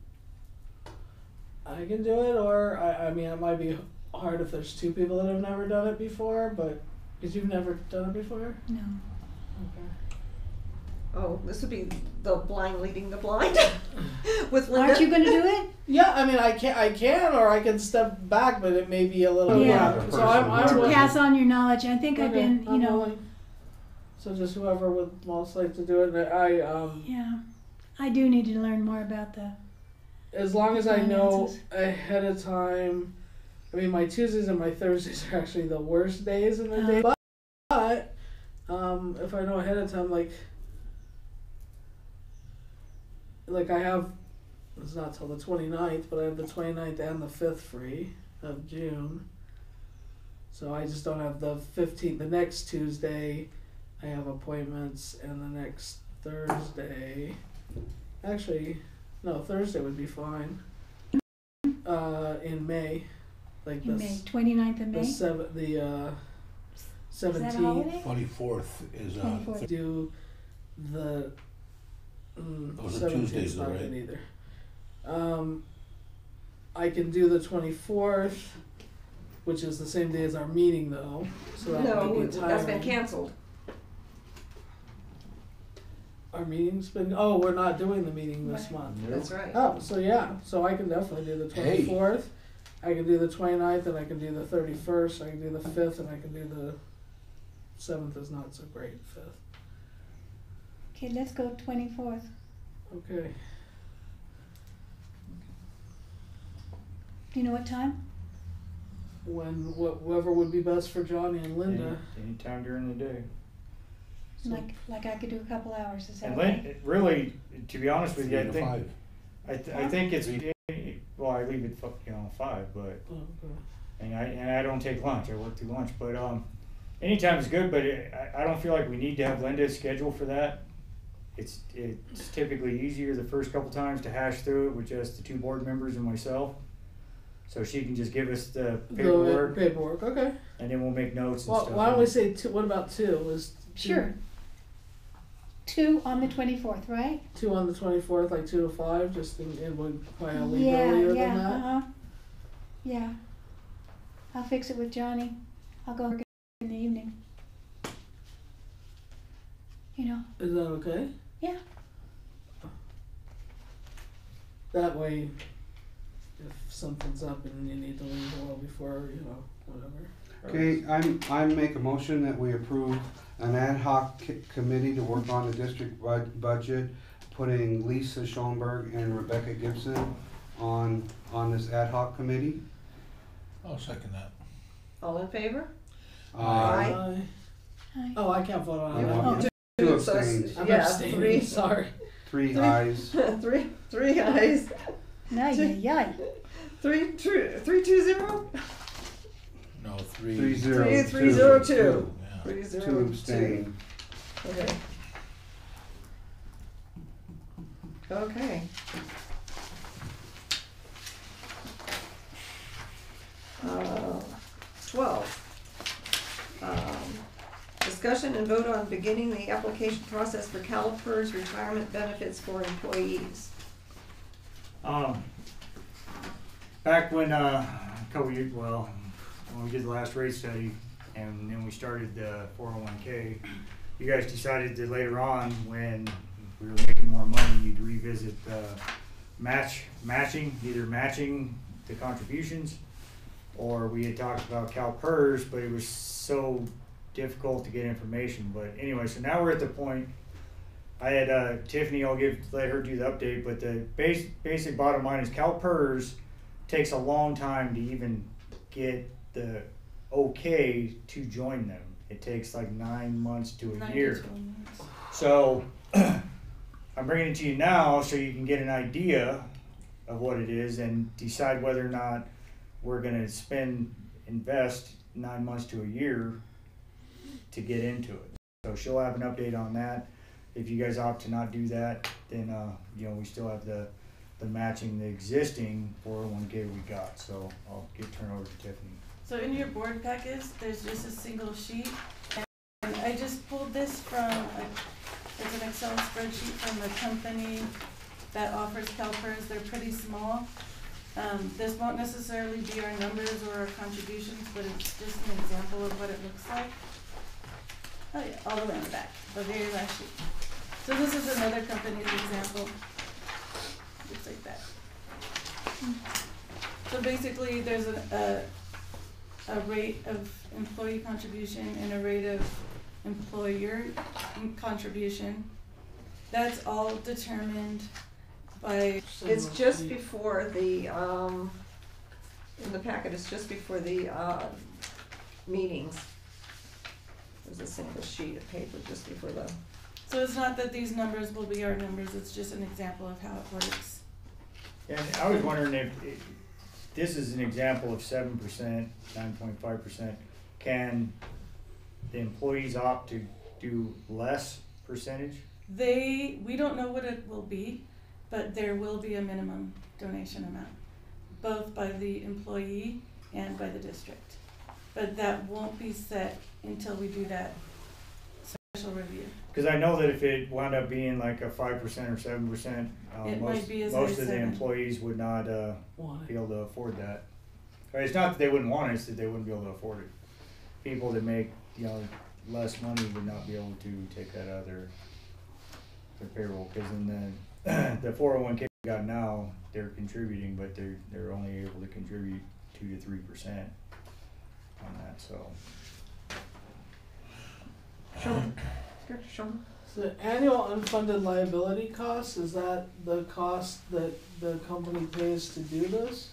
I can do it, or I mean, it might be hard if there's two people that have never done it before, but because you've never done it before. No. Okay. Oh, this would be the blind leading the blind with Linda. Aren't you going to do it? Yeah, I mean, I can, or I can step back, but it may be a little. Yeah. So I'm To willing. pass on your knowledge. I think I've Okay, been, I'm willing. So just whoever would most like to do it. Yeah. I do need to learn more about the. As long as I know Finances. ahead of time. I mean, my Tuesdays and my Thursdays are actually the worst days in the day. But if I know ahead of time, like I have, it's not till the 29th, but I have the 29th and the 5th free of June. So I just don't have the 15th. The next Tuesday, I have appointments, and the next Thursday, actually, no, Thursday would be fine. In May, like In May, 29th of May. the Is that a 17th. holiday? 24th is 24th. Do the Those are 17th 's Tuesdays, not though, right? good either. I can do the 24th, which is the same day as our meeting, though. So that No, might be that's been tiring. canceled. Our meeting's been. Oh, we're not doing the meeting this Right. month. That's right. Oh, so yeah, so I can definitely do the Hey. 24th. I can do the 29th, and I can do the 31st. I can do the 5th, and I can do the 7th. Is not so great. 5th. Okay, let's go 24th. Okay. Do you know what time? Whoever would be best for Johnny and Linda. Anytime during the day. So- Like I could do a couple hours. Is that And okay? really, to be honest with 3 you, to I think 5. I think it's well, I leave at 5, but Oh, okay. and I don't take lunch. I work through lunch, but anytime is good. But I don't feel like we need to have Linda scheduled for that. It's typically easier the first couple times to hash through it with just the 2 board members and myself, so she can just give us the paperwork, Paperwork. Okay. and then we'll make notes and Well, stuff. why don't we say 2? What about 2? Is 2, Sure. 2 on the 24th, right? 2 on the 24th, like 2 to 5? Just and we'll probably leave Yeah, earlier yeah, than that. Yeah. I'll fix it with Johnny. I'll go work in the evening. You know. Is that okay? Yeah. That way, if something's up and you need to leave a little before, whatever. Okay, I make a motion that we approve an ad hoc committee to work on the district budget, putting Lisa Schoenberg and Rebecca Gibson on this ad hoc committee. I'll second that. All in favor? Aye. Hi. Oh, I can't vote on You that. want- I'm Two So it's- abstains. yeah, abstaining. 3. Sorry. 3 Three. ayes. Three ayes. Ay, ay, ay. 3-2-0. No, 3. 3-0. 3-0-2. Yeah. 3-0-2. 2 abstain. Okay. Okay. Uh, 12. Discussion and vote on beginning the application process for CalPERS retirement benefits for employees. Back when a couple years, when we did the last rate study and then we started the 401k, you guys decided that later on when we were making more money, you'd revisit matching, either matching the contributions, or we had talked about CalPERS, but it was so difficult to get information. But anyway, so now we're at the point. I had Tiffany, let her do the update, but the basic bottom line is CalPERS takes a long time to even get the okay to join them. it takes like 9 months to a 9 to year. 12 months. So I'm bringing it to you now so you can get an idea of what it is and decide whether or not we're gonna invest 9 months to a year to get into it. So she'll have an update on that. If you guys opt to not do that, then we still have the matching the existing 401k we got. So I'll turn over to Tiffany. So in your board package, there's just a single sheet, and I just pulled this from it's an Excel spreadsheet from a company that offers CalPERS. They're pretty small. This won't necessarily be our numbers or our contributions, but it's just an example of what it looks like. Oh yeah, all the way on the back, the very last sheet. So this is another company's example. Looks like that. So basically, there's a rate of employee contribution and a rate of employer contribution. That's all determined by. It's just before the, in the packet, it's just before the, meetings. There's a single sheet of paper just before the. So it's not that these numbers will be our numbers, it's just an example of how it works. And I was wondering if this is an example of 7%, 9.5%. Can the employees opt to do less percentage? We don't know what it will be, but there will be a minimum donation amount, both by the employee and by the district. But that won't be set until we do that special review. Because I know that if it wound up being like a 5% or 7%, It might be as high most as of the 7. employees would not Want be it. able to afford that. Or it's not that they wouldn't want it; it's that they wouldn't be able to afford it. People that make less money would not be able to take that out of their payroll. Because in the 401k we got now, they're contributing, but they're only able to contribute 2 to 3% on that. So. Sure. So annual unfunded liability costs, is that the cost that the company pays to do this?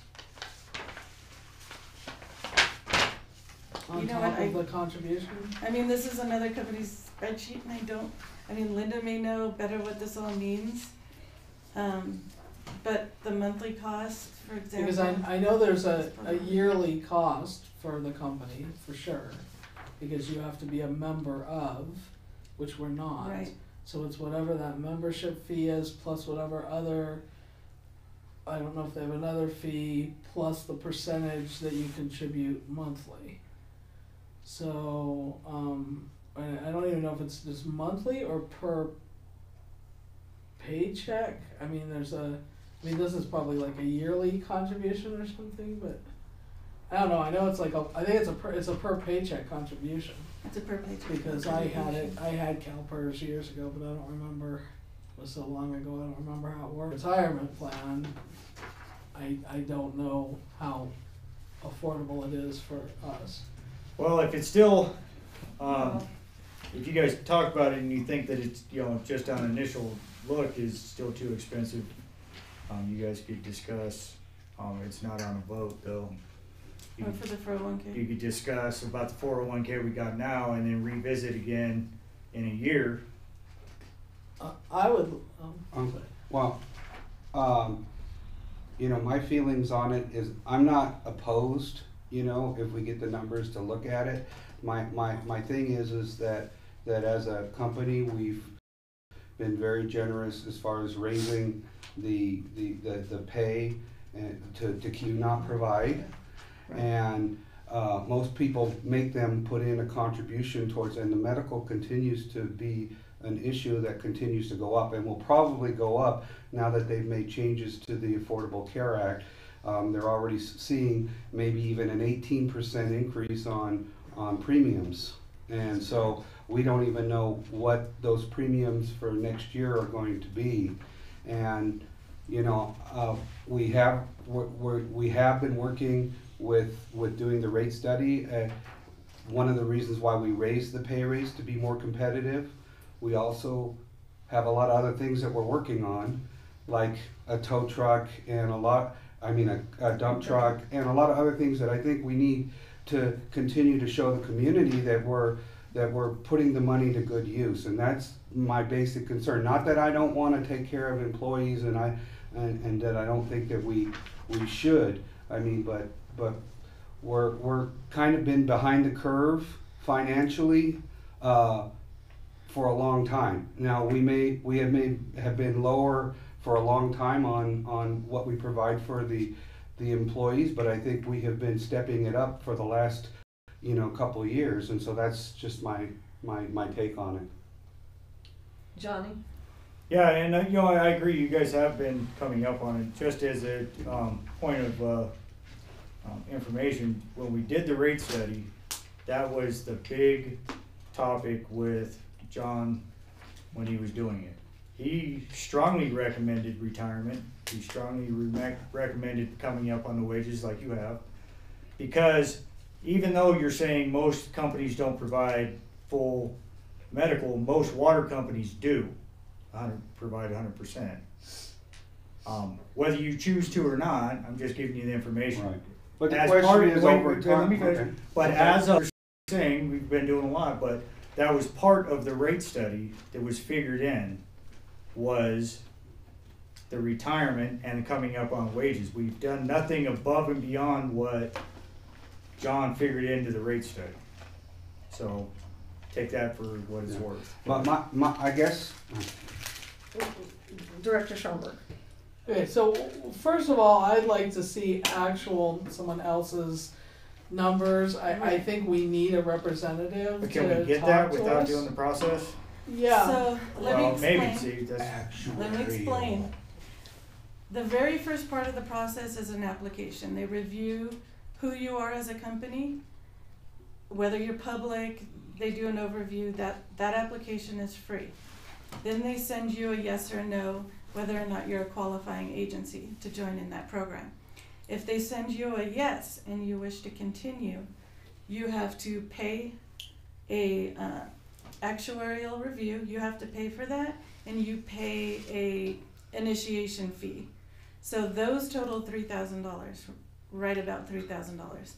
On You know top what, of the contribution? I mean, this is another company's spreadsheet, and Linda may know better what this all means. But the monthly cost, for example. Because I know there's a yearly cost for the company, for sure, because you have to be a member of, which we're not. Right. So it's whatever that membership fee is, plus whatever other, I don't know if they have another fee, plus the percentage that you contribute monthly. So, I don't even know if it's just monthly or per paycheck. I mean, this is probably like a yearly contribution or something, but I don't know. I know it's like I think it's a per paycheck contribution. It's a per paycheck. Because I had CalPERS years ago, but I don't remember. It was so long ago. I don't remember how it worked. Retirement plan. I don't know how affordable it is for us. Well, if it's still, if you guys talk about it and you think that it's, just on initial look is still too expensive, you guys could discuss. It's not on a vote though. Or for the 401k. You could discuss about the 401k we got now and then revisit again in a year. I would. My feelings on it is I'm not opposed. If we get the numbers to look at it, my thing is that as a company we've been very generous as far as raising the pay and to not provide. Right. And most people make them put in a contribution towards, and the medical continues to be an issue that continues to go up and will probably go up now that they've made changes to the Affordable Care Act. They're already seeing maybe even an 18% increase on premiums. And so we don't even know what those premiums for next year are going to be. And we have been working with doing the rate study. One of the reasons why we raised the pay raise to be more competitive. We also have a lot of other things that we're working on, like a tow truck and a dump truck and a lot of other things that I think we need to continue to show the community that that we're putting the money to good use, and that's my basic concern. Not that I don't want to take care of employees, and that I don't think that we should. I mean, but we're kind of been behind the curve financially for a long time. Now we have been lower for a long time on what we provide for the employees, but I think we have been stepping it up for the last couple of years, and so that's just my take on it. Johnny? Yeah, and I agree. You guys have been coming up on it. Just as a point of information, when we did the rate study, that was the big topic with John when he was doing it. He strongly recommended retirement. He strongly recommended coming up on the wages like you have, because even though you're saying most companies don't provide full medical, most water companies do provide 100%. Whether you choose to or not, I'm just giving you the information. Right. But the As question part is wait, over wait, time. let me finish. Okay. But Okay. as I was saying, we've been doing a lot, but that was part of the rate study that was figured in, was the retirement and coming up on wages. We've done nothing above and beyond what John figured into the rate study. So take that for what it's worth. But I guess Director Schoenberg. Okay, so first of all, I'd like to see someone else's numbers. I think we need a representative But to can we get talk that to without us. doing the process? Yeah. So let me Well, maybe, explain. see, that's, Let me explain. The very first part of the process is an application. They review who you are as a company, whether you're public, they do an overview. That application is free. Then they send you a yes or no, whether or not you're a qualifying agency to join in that program. If they send you a yes and you wish to continue, you have to pay a actuarial review. You have to pay for that, and you pay a initiation fee. So those total $3,000, right about $3,000.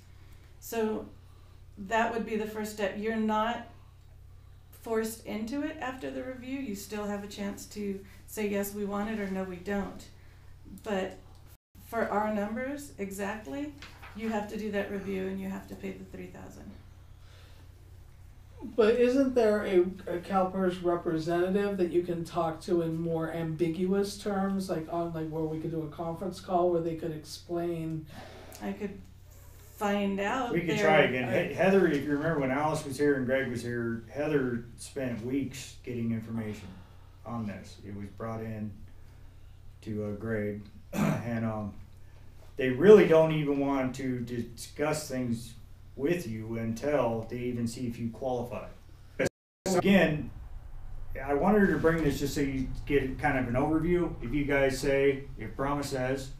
So that would be the first step. You're not forced into it after the review. You still have a chance to say yes, we want it, or no, we don't. But for our numbers exactly, you have to do that review and you have to pay the $3,000. But isn't there a CalPERS representative that you can talk to in more ambiguous terms, like where we could do a conference call where they could explain? I could find out. we could there. try again. Heather, if you remember when Alice was here and Greg was here, Heather spent weeks getting information on this. It was brought in to Greg, and they really don't even want to discuss things with you until they even see if you qualify. So again, I wanted her to bring this just so you get kind of an overview. If you guys say, if Brahma says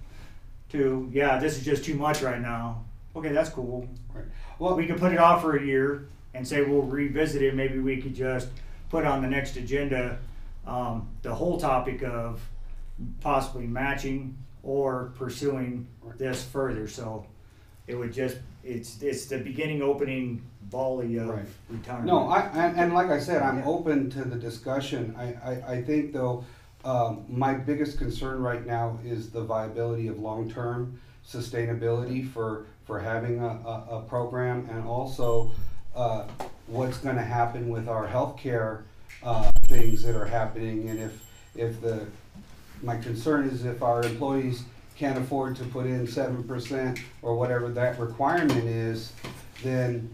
yeah, this is just too much right now, okay, that's cool. Right. Well, We could put it off for a year and say we'll revisit it. Maybe we could just put on the next agenda the whole topic of possibly matching or pursuing this further. So it would just, it's the beginning opening volley of Right. retirement. no, and like I said, I'm open to the discussion. I think though, my biggest concern right now is the viability of long-term sustainability for having a program, and also what's going to happen with our healthcare things that are happening, and if my concern is if our employees can't afford to put in 7% or whatever that requirement is, then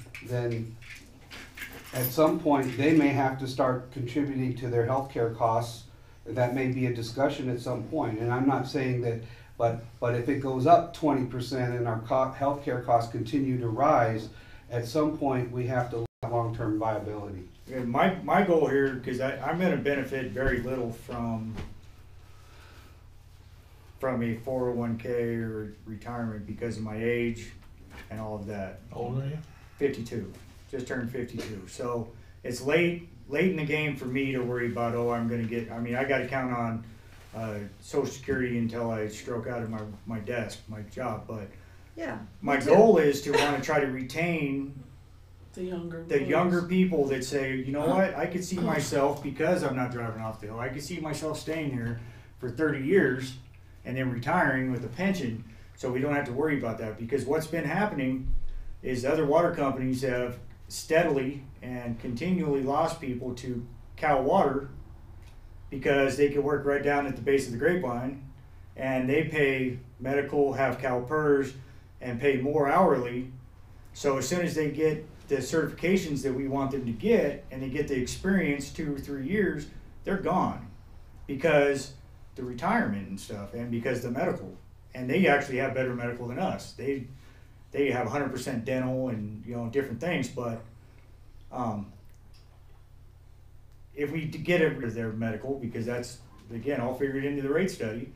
at some point they may have to start contributing to their healthcare costs. That may be a discussion at some point, and I'm not saying that, but if it goes up 20% and our healthcare costs continue to rise, at some point we have to look at long-term viability. And my goal here, because I'm going to benefit very little from a 401k or retirement because of my age and all of that. How old are you? 52, just turned 52. So it's late in the game for me to worry about, I'm going to get, I got to count on Social Security until I stroke out of my desk, my job. But Yeah. my me too. goal is to want to try to retain The younger. the employees. younger people that say, you know what, I could see myself, because I'm not driving off the hill, I could see myself staying here for 30 years and then retiring with a pension, so we don't have to worry about that. Because what's been happening is other water companies have steadily and continually lost people to Cal Water because they can work right down at the base of the grapevine, and they pay medical, have CalPERS, and pay more hourly. So as soon as they get the certifications that we want them to get, and they get the experience 2 or 3 years, they're gone because the retirement and stuff, and because the medical, and they actually have better medical than us. They have 100% dental and, you know, different things, but if we get their medical, because that's, again, all figured into the rate study,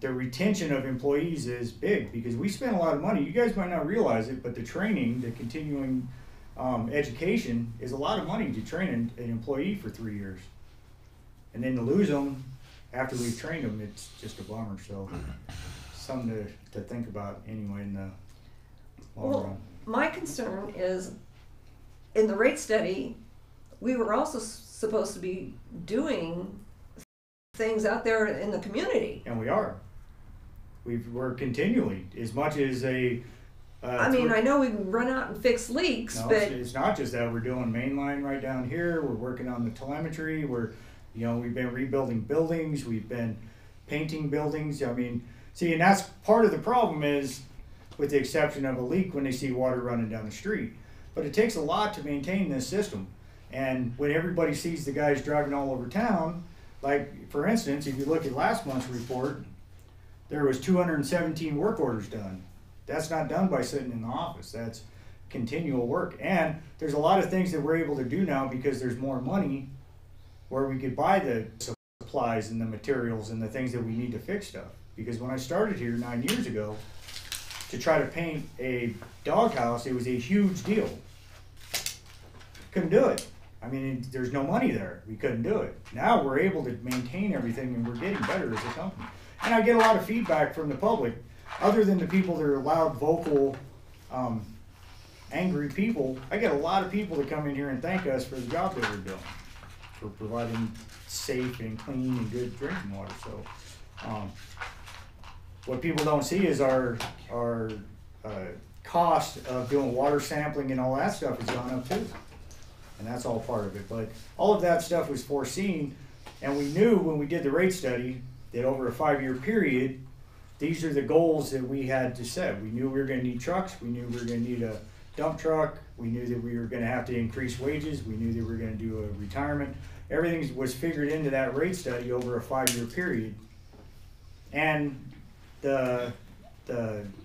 the retention of employees is big, because we spend a lot of money. You guys might not realize it, but the training, the continuing education is a lot of money to train an employee for 3 years. And then to lose them after we've trained them, it's just a bummer. So something to think about anyway in the long Well, run. my concern is, in the rate study, we were also supposed to be doing things out there in the community. And we are. We're continually, as much as a. I mean, I know we can run out and fix leaks, No, but it's not just that. We're doing main line right down here. We're working on the telemetry. We've been rebuilding buildings. We've been painting buildings. I mean, see, and that's part of the problem is, with the exception of a leak when they see water running down the street. But it takes a lot to maintain this system. And when everybody sees the guys driving all over town, like, for instance, if you look at last month's report, there was 217 work orders done. That's not done by sitting in the office. That's continual work. And there's a lot of things that we're able to do now because there's more money, where we could buy the supplies and the materials and the things that we need to fix stuff. Because when I started here 9 years ago, to try to paint a doghouse, it was a huge deal. Couldn't do it. I mean, there's no money there. We couldn't do it. Now we're able to maintain everything, and we're getting better as a company. And I get a lot of feedback from the public, other than the people that are loud, vocal, angry people. I get a lot of people that come in here and thank us for the job that we're doing, for providing safe and clean and good drinking water. So what people don't see is our cost of doing water sampling and all that stuff has gone up too. And that's all part of it. But all of that stuff was foreseen, and we knew when we did the rate study that over a 5-year period, these are the goals that we had to set. We knew we were going to need trucks. We knew we were going to need a dump truck. We knew that we were going to have to increase wages. We knew that we were going to do a retirement. Everything was figured into that rate study over a 5-year period. And the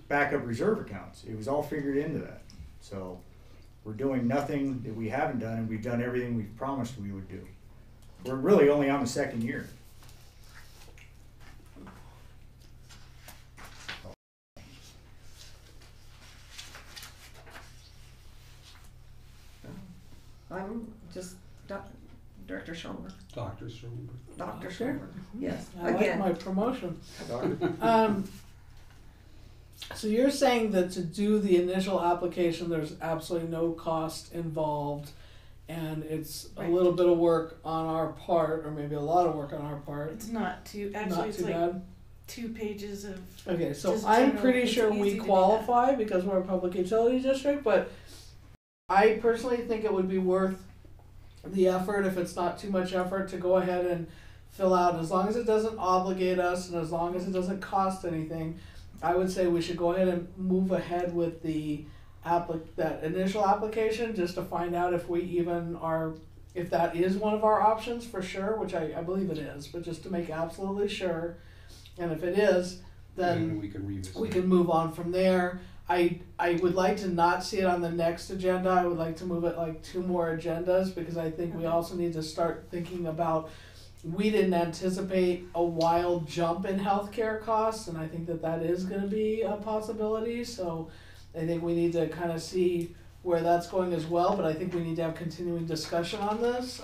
backup reserve accounts, it was all figured into that. So we're doing nothing that we haven't done, and we've done everything we've promised we would do. We're really only on the 2nd year. I'm just Director Schoenberg. Dr. Schoenberg. Dr. Schoenberg, yes. I like Again, my promotion. Doctor? So you're saying that to do the initial application, there's absolutely no cost involved, and it's a Right. little bit of work on our part, or maybe a lot of work on our part. It's not too, actually, Not it's too like bad. 2 pages of, Okay, so just I'm general- pretty it's sure easy we to do that. qualify because we're a public utility district, but I personally think it would be worth the effort, if it's not too much effort, to go ahead and fill out, as long as it doesn't obligate us and as long as it doesn't cost anything. I would say we should go ahead and move ahead with the that initial application, just to find out if we even are, if that is one of our options for sure, which I believe it is, but just to make absolutely sure. And if it is, then we can revisit. we can move on from there. I would like to not see it on the next agenda. I would like to move it like 2 more agendas, because I think we also need to start thinking about, we didn't anticipate a wild jump in healthcare costs, and I think that is going to be a possibility. So I think we need to kind of see where that's going as well, but I think we need to have continuing discussion on this.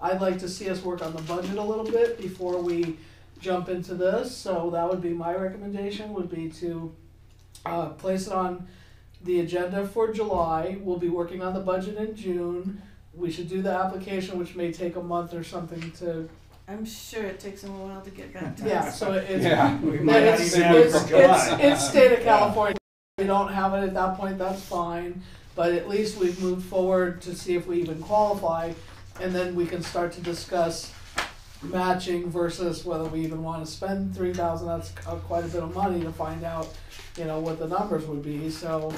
I'd like to see us work on the budget a little bit before we jump into this. So that would be my recommendation, would be to place it on the agenda for July. We'll be working on the budget in June. We should do the application, which may take a month or something to. I'm sure it takes them a while to get back to us. Yeah, so it's Yeah. We might not it's, even have it it's, for July. it's state of California. If we don't have it at that point, that's fine. But at least we've moved forward to see if we even qualify, and then we can start to discuss matching versus whether we even want to spend $3,000. That's quite a bit of money to find out, what the numbers would be. So,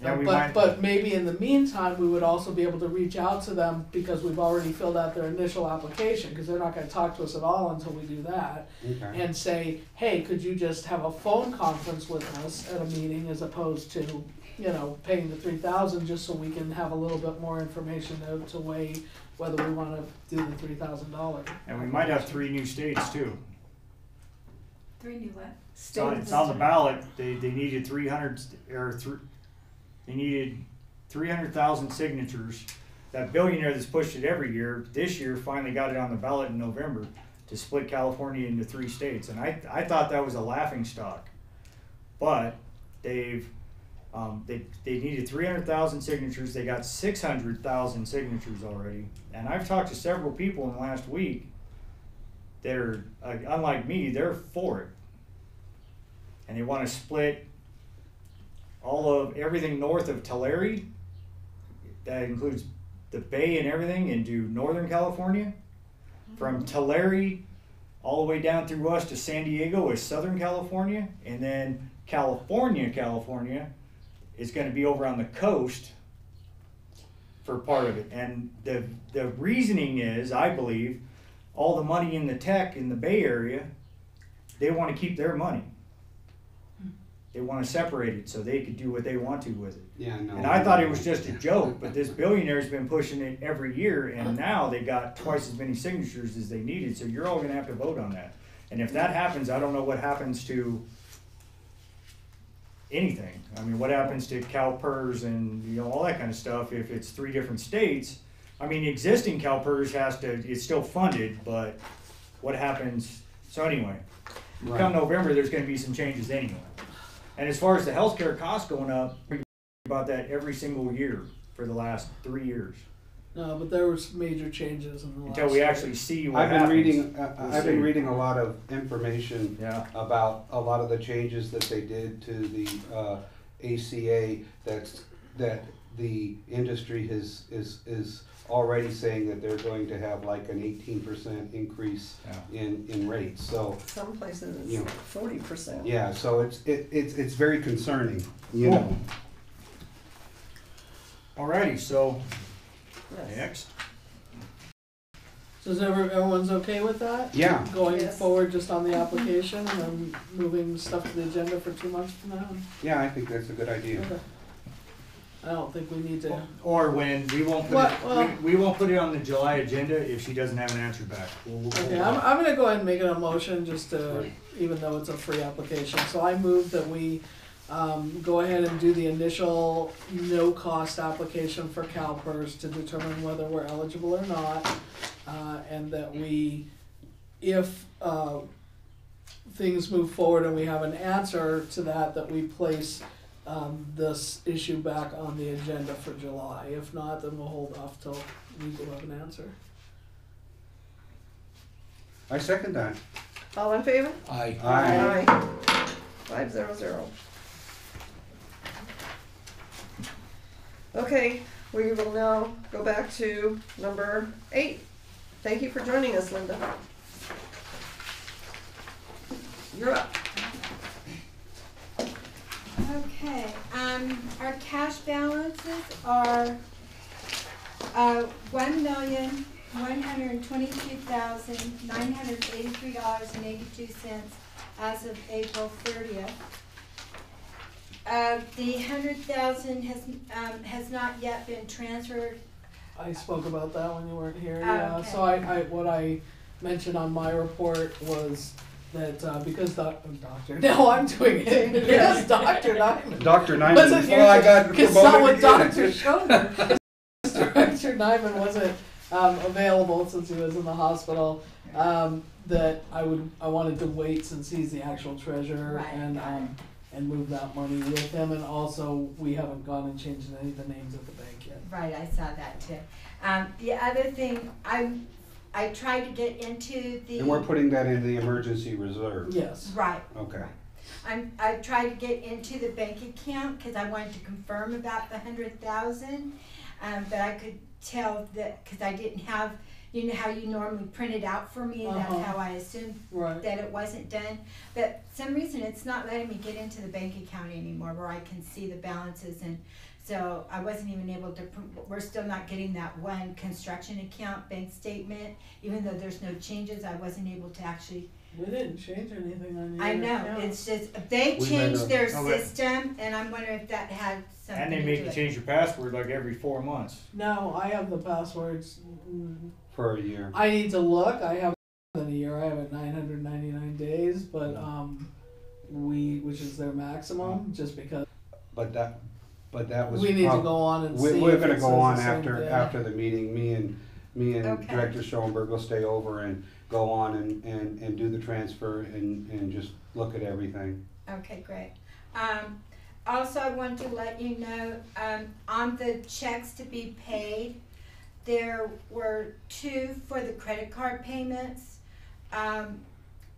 Yeah, we but might- but maybe in the meantime, we would also be able to reach out to them because we've already filled out their initial application, because they're not going to talk to us at all until we do that, Okay. and say, hey, could you just have a phone conference with us at a meeting as opposed to, paying the $3,000 just so we can have a little bit more information to weigh whether we want to do the $3,000. And we might have 3 new states too. 3 new what? It's on the ballot. They needed they needed 300,000 signatures. That billionaire that's pushed it every year, this year finally got it on the ballot in November to split California into 3 states. And I thought that was a laughing stock. But they needed 300,000 signatures. They got 600,000 signatures already. And I've talked to several people in the last week that are, unlike me, they're for it. And they want to split all of everything north of Tulare. That includes the bay and everything into Northern California. From Tulare all the way down through us to San Diego is Southern California. And then California is going to be over on the coast for part of it. And the reasoning is, I believe, all the money in the tech in the Bay Area, they want to keep their money. They want to separate it so they could do what they want to with it. Yeah, no. And I thought it was just a joke, but this billionaire's been pushing it every year, and now they got twice as many signatures as they needed, so you're all going to have to vote on that. And if that happens, I don't know what happens to anything. I mean, what happens to CalPERS and all that kind of stuff if it's 3 different states? I mean, existing CalPERS it's still funded, but what happens? So anyway, Right. come November, there's going to be some changes anyway. And as far as the healthcare costs going up, we about that every single year for the last 3 years No, but there was major changes in the last until we year. actually see what I've been happens. reading. We'll I've been see. reading a lot of information Yeah. about a lot of the changes that they did to the ACA. That the industry is already saying that they're going to have like an 18% increase in rates. So Some places You know. it's 40%. yeah, so it's very concerning. You know. Alrighty, so Yes. next. So is everyone's okay with that? Yeah. Going Yes. forward just on the application and then moving stuff to the agenda for 2 months from now? Yeah, I think that's a good idea. Okay. I don't think we need to. Or when we won't put What- it, well- we won't put it on the July agenda if she doesn't have an answer back. We'll Okay, hold I'm on. gonna go ahead and make it a motion just to, Right. even though it's a free application. So I move that we go ahead and do the initial no-cost application for CalPERS to determine whether we're eligible or not. And that we, if things move forward and we have an answer to that we place this issue back on the agenda for July. If not, then we'll hold off till we do have an answer. I second that. All in favor? Aye. Aye. 500. Okay, we will now go back to number 8. Thank you for joining us, Linda. You're up. Okay, our cash balances are, $1,122,983.82 as of April 30th. The 100,000 has not yet been transferred. I spoke about that when you weren't here, Oh, yeah, okay. so what I mentioned on my report was that, because Doctor, now I'm doing it, because Dr. Nyman. Dr. Nyman. Wasn't here I got because not with promoted Dr. again. Schoner. Dr. Nyman wasn't available since he was in the hospital, that I wanted to wait since he's the actual treasurer Right, and, got it. and move that money with him, and also, we haven't gone and changed any of the names at the bank yet. Right, I saw that too. The other thing, I tried to get into the. And we're putting that into the emergency reserve. Yes. Right. Okay. I tried to get into the bank account because I wanted to confirm about the 100,000, but I could tell that because I didn't have, you know how you normally print it out for me. That's how I assumed that it wasn't done. But some reason it's not letting me get into the bank account anymore where I can see the balances, and so I wasn't even able to. We're still not getting that one construction account bank statement, even though there's no changes. I wasn't able to actually. We didn't change anything on your I know, account. it's just, they We changed their No, but- system, and I'm wondering if that had something And to they do make you with it. change your password like every 4 months. No, I have the passwords. For a year. I need to look. I have it in a year. I have it 999 days, but which is their maximum, just because But that was. we need to go on and see. We're if gonna it go says on the same day. after the meeting. Me and Okay. Director Schoenberg will stay over and go on and do the transfer and just look at everything. Okay, great. Also, I wanted to let you know, on the checks to be paid, there were 2 for the credit card payments.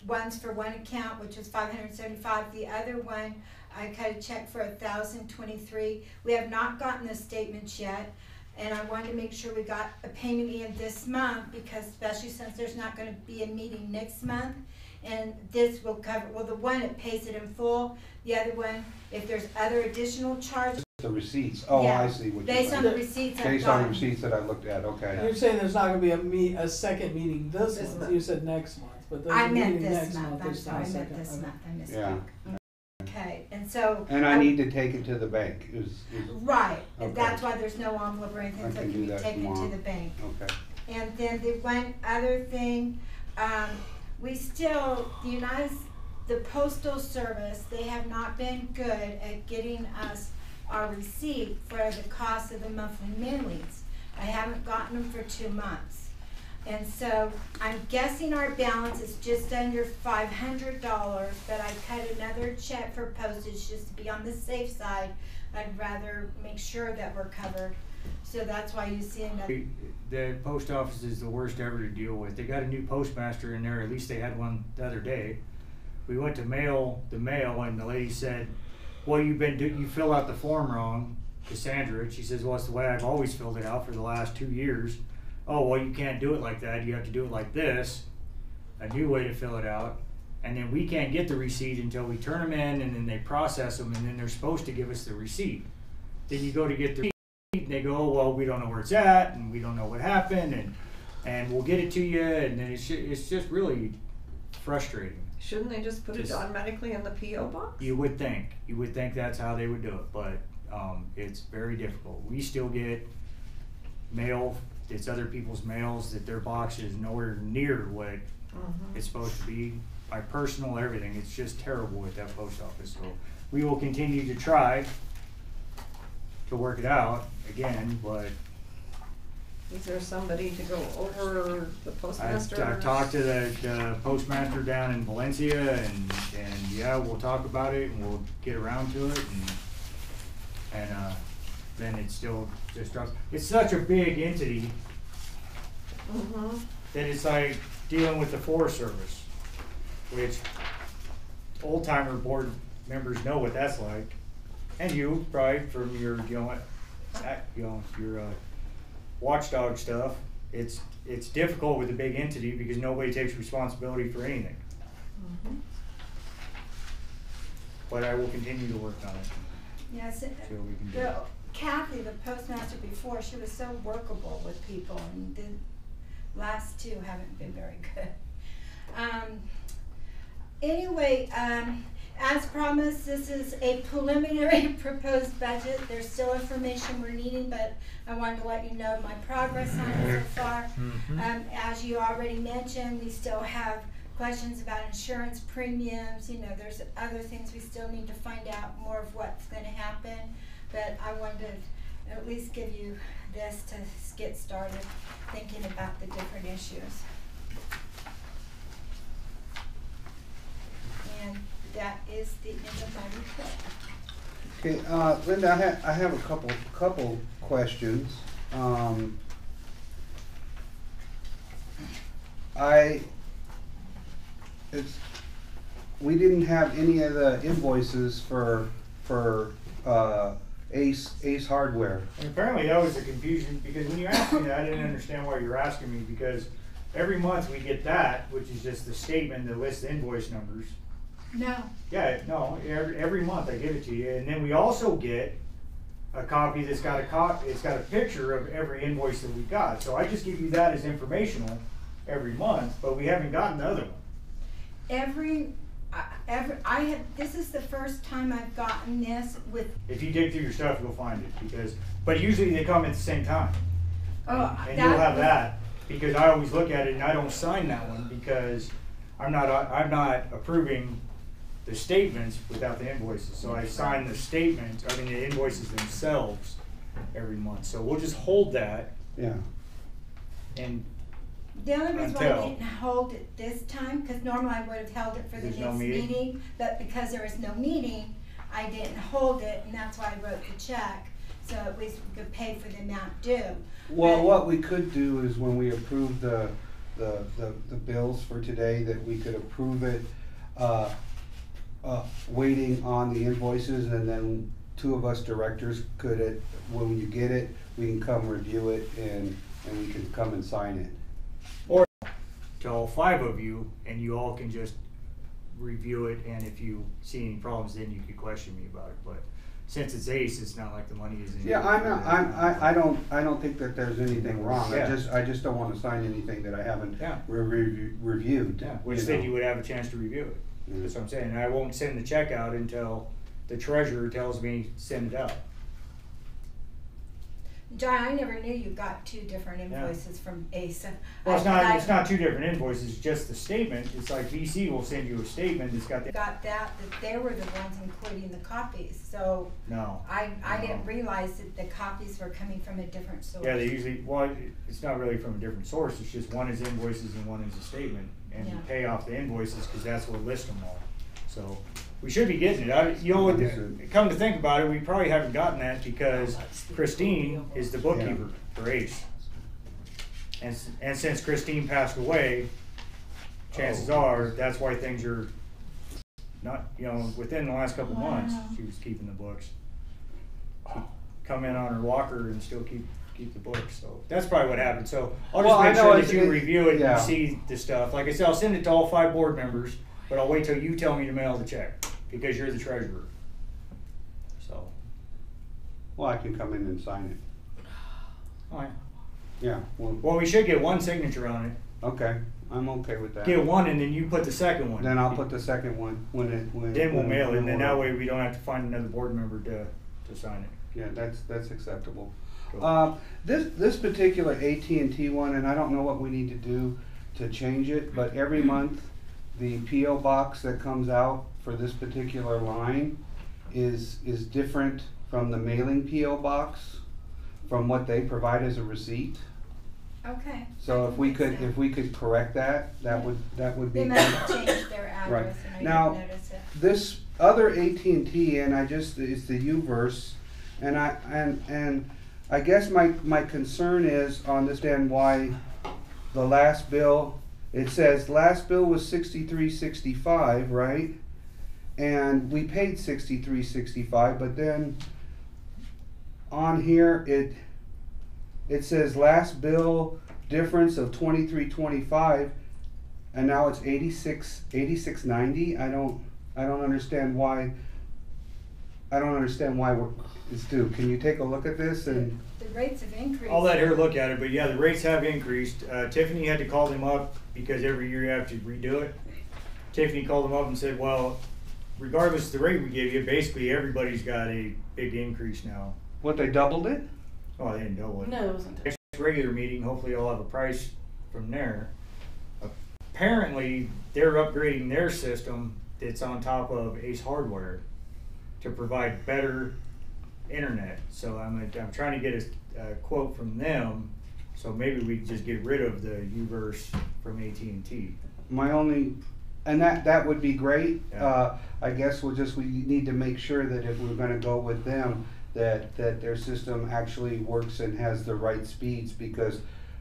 One's for one account, which was $575. The other one, I cut a check for $1,023. We have not gotten the statements yet, and I wanted to make sure we got a payment in this month, because especially since there's not going to be a meeting next month, and this will cover. Well, the one it pays it in full. The other one, if there's other additional charges. The receipts. Oh, Yeah. I see what you're Based on saying. the receipts I've Based on the gotten. receipts that I looked at. Okay. You're saying there's not going to be a second meeting this This month. month. You said next month, but there's I a meant meeting this next month. month. I'm There's not sorry, a I meant second. this Okay. month. I missed Yeah. Okay, and so. And I need to take it to the bank. Right, and Okay. that's why there's no envelope or anything, I so it can can do be that taken to tomorrow. the bank. Okay. And then the one other thing, we still, the Postal Service, they have not been good at getting us our receipt for the cost of the monthly mailings. I haven't gotten them for 2 months. And so I'm guessing our balance is just under $500, but I cut another check for postage just to be on the safe side. I'd rather make sure that we're covered. So that's why you see another. The post office is the worst ever to deal with. They got a new postmaster in there, at least they had one the other day. We went to mail the mail, and the lady said, well, you fill out the form wrong, Cassandra. She says, well, it's the way I've always filled it out for the last 2 years. Oh, well, you can't do it like that. You have to do it like this, a new way to fill it out. And then we can't get the receipt until we turn them in, and then they process them, and then they're supposed to give us the receipt. Then you go to get the receipt, and they go, oh, well, we don't know where it's at, and we don't know what happened, and we'll get it to you, and then it's just really frustrating. Shouldn't they just put it Just- automatically in the PO box? You would think that's how they would do it, but it's very difficult. We still get mail, it's other people's mails, that their box is nowhere near what it's supposed to be. My personal everything, it's just terrible at that post office. So we will continue to try to work it out again, but Is there somebody to go over the postmaster? I've talked to the postmaster down in Valencia, and yeah, we'll talk about it, and we'll get around to it, and then it's still just, it's such a big entity that it's like dealing with the Forest Service, which old timer board members know what that's like, and you probably from your your watchdog stuff. It's difficult with a big entity because nobody takes responsibility for anything. But I will continue to work on it. Yes, See what we can do. Kathy, the postmaster before, she was so workable with people, and the last 2 haven't been very good. Anyway, as promised, this is a preliminary proposed budget. There's still information we're needing, but I wanted to let you know my progress on it so far. As you already mentioned, we still have questions about insurance premiums. You know, there's other things we still need to find out more of what's going to happen. But I wanted to at least give you this to get started thinking about the different issues. And that is the end of my report. Okay, Linda, I have a couple questions. We didn't have any of the invoices for Ace Hardware. And apparently that was the confusion, because when you asked me that, I didn't understand why you were asking me, because every month we get that, which is just the statement that lists the invoice numbers. No, Yeah, no, every month I give it to you, and then we also get a copy that's got it's got a picture of every invoice that we got. So I just give you that as informational every month, but we haven't gotten the other one. this is the first time I've gotten this with, If you dig through your stuff, you'll find it, but usually they come at the same time. oh, And you'll have that, because I always look at it and I don't sign that one, because I'm not approving the statements without the invoices. So I sign the the invoices themselves every month. So we'll just hold that, Yeah. and the only reason why I Until- didn't hold it this time, because normally I would have held it for the There's no next meeting? meeting, but because there was no meeting, I didn't hold it, and that's why I wrote the check, so at least we could pay for the amount due. Well, But- what we could do is when we approve the bills for today, that we could approve it, waiting on the invoices, and then two of us directors could, when you get it, we can come review it and we can come and sign it. to all 5 of you, and you all can just review it, and if you see any problems, then you could question me about it. But since it's Ace, it's not like the money is in. Yeah, I don't think that there's anything wrong. Yeah. I just don't wanna sign anything that I haven't Yeah. reviewed. Yeah, which then you would have a chance to review it. Yeah. That's what I'm saying. And I won't send the check out until the treasurer tells me send it out. John, I never knew you got 2 different invoices from Ace. Well, it's not 2 different invoices, it's just the statement. It's like VC will send you a statement that's got the, Got that they were the ones including the copies, so no. I didn't realize that the copies were coming from a different source. Yeah, they usually, well, it's not really from a different source, it's just one is invoices and one is a statement. And you Yeah. pay off the invoices, cause that's what lists them all. So, we should be getting it. You know what, come to think about it, we probably haven't gotten that because Christine is the bookkeeper for Ace. And since Christine passed away, chances are, that's why things are not, within the last couple months, she was keeping the books. She'd come in on her walker and still keep the books, so that's probably what happened. So I'll just make sure that you review it and you see the stuff. Like I said, I'll send it to all 5 board members, but I'll wait till you tell me to mail the check, because you're the treasurer. So, Well, I can come in and sign it. alright. Yeah, Well, we should get 1 signature on it. okay, I'm okay with that. Get 1 and then you put the second one. Then I'll put the second one when. Then we'll mail it, and then that we'll- way we don't have to find another board member to sign it. Yeah, that's acceptable. Cool. This particular AT&T one, and I don't know what we need to do to change it, but every month, the PO box that comes out for this particular line is different from the mailing PO box, from what they provide as a receipt. Okay. So I if we can fix could, correct that, that would be They good. must have changed their address and I Now, didn't notice it. This other AT&T, and it's the UVerse, and I guess my concern is on this end why the last bill, it says last bill was $63.65, right? And we paid $63.65, but then on here it says last bill difference of $23.25, and now it's $86.90. I don't understand why. I don't understand why it's due. Can you take a look at this and? The rates have increased. I'll let her look at it, but yeah, the rates have increased. Tiffany had to call them up because every year you have to redo it. Tiffany called them up and said, well, regardless of the rate we give you, basically everybody's got a big increase now. What, they doubled it? Oh, they didn't double it. No, it wasn't. Next regular meeting, hopefully I'll have a price from there. Apparently, they're upgrading their system that's on top of Ace Hardware to provide better internet. So I'm trying to get a quote from them, so maybe we can just get rid of the UVerse from AT&T. My only and that would be great. Yeah. I guess we need to make sure that if we're gonna go with them, that their system actually works and has the right speeds, because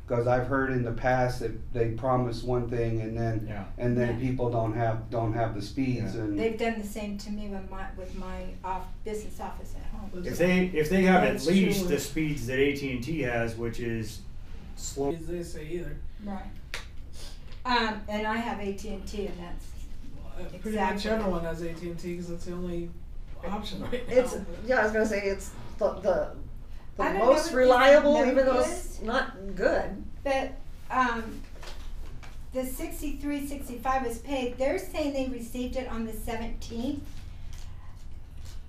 I've heard in the past that they promise one thing and then Yeah. people don't have the speeds. Yeah. And They've done the same to me with my business office at home. If they have at That's least true. the speeds that AT&T has, which is slow. As they say either. Right. And I have AT&T, and that's Pretty much Exactly. everyone has AT&T because it's the only option right now. It's, yeah, I was gonna say, it's the I don't know most what reliable, this even though note it's is. not good. But the 6365 was paid. They're saying they received it on the 17th,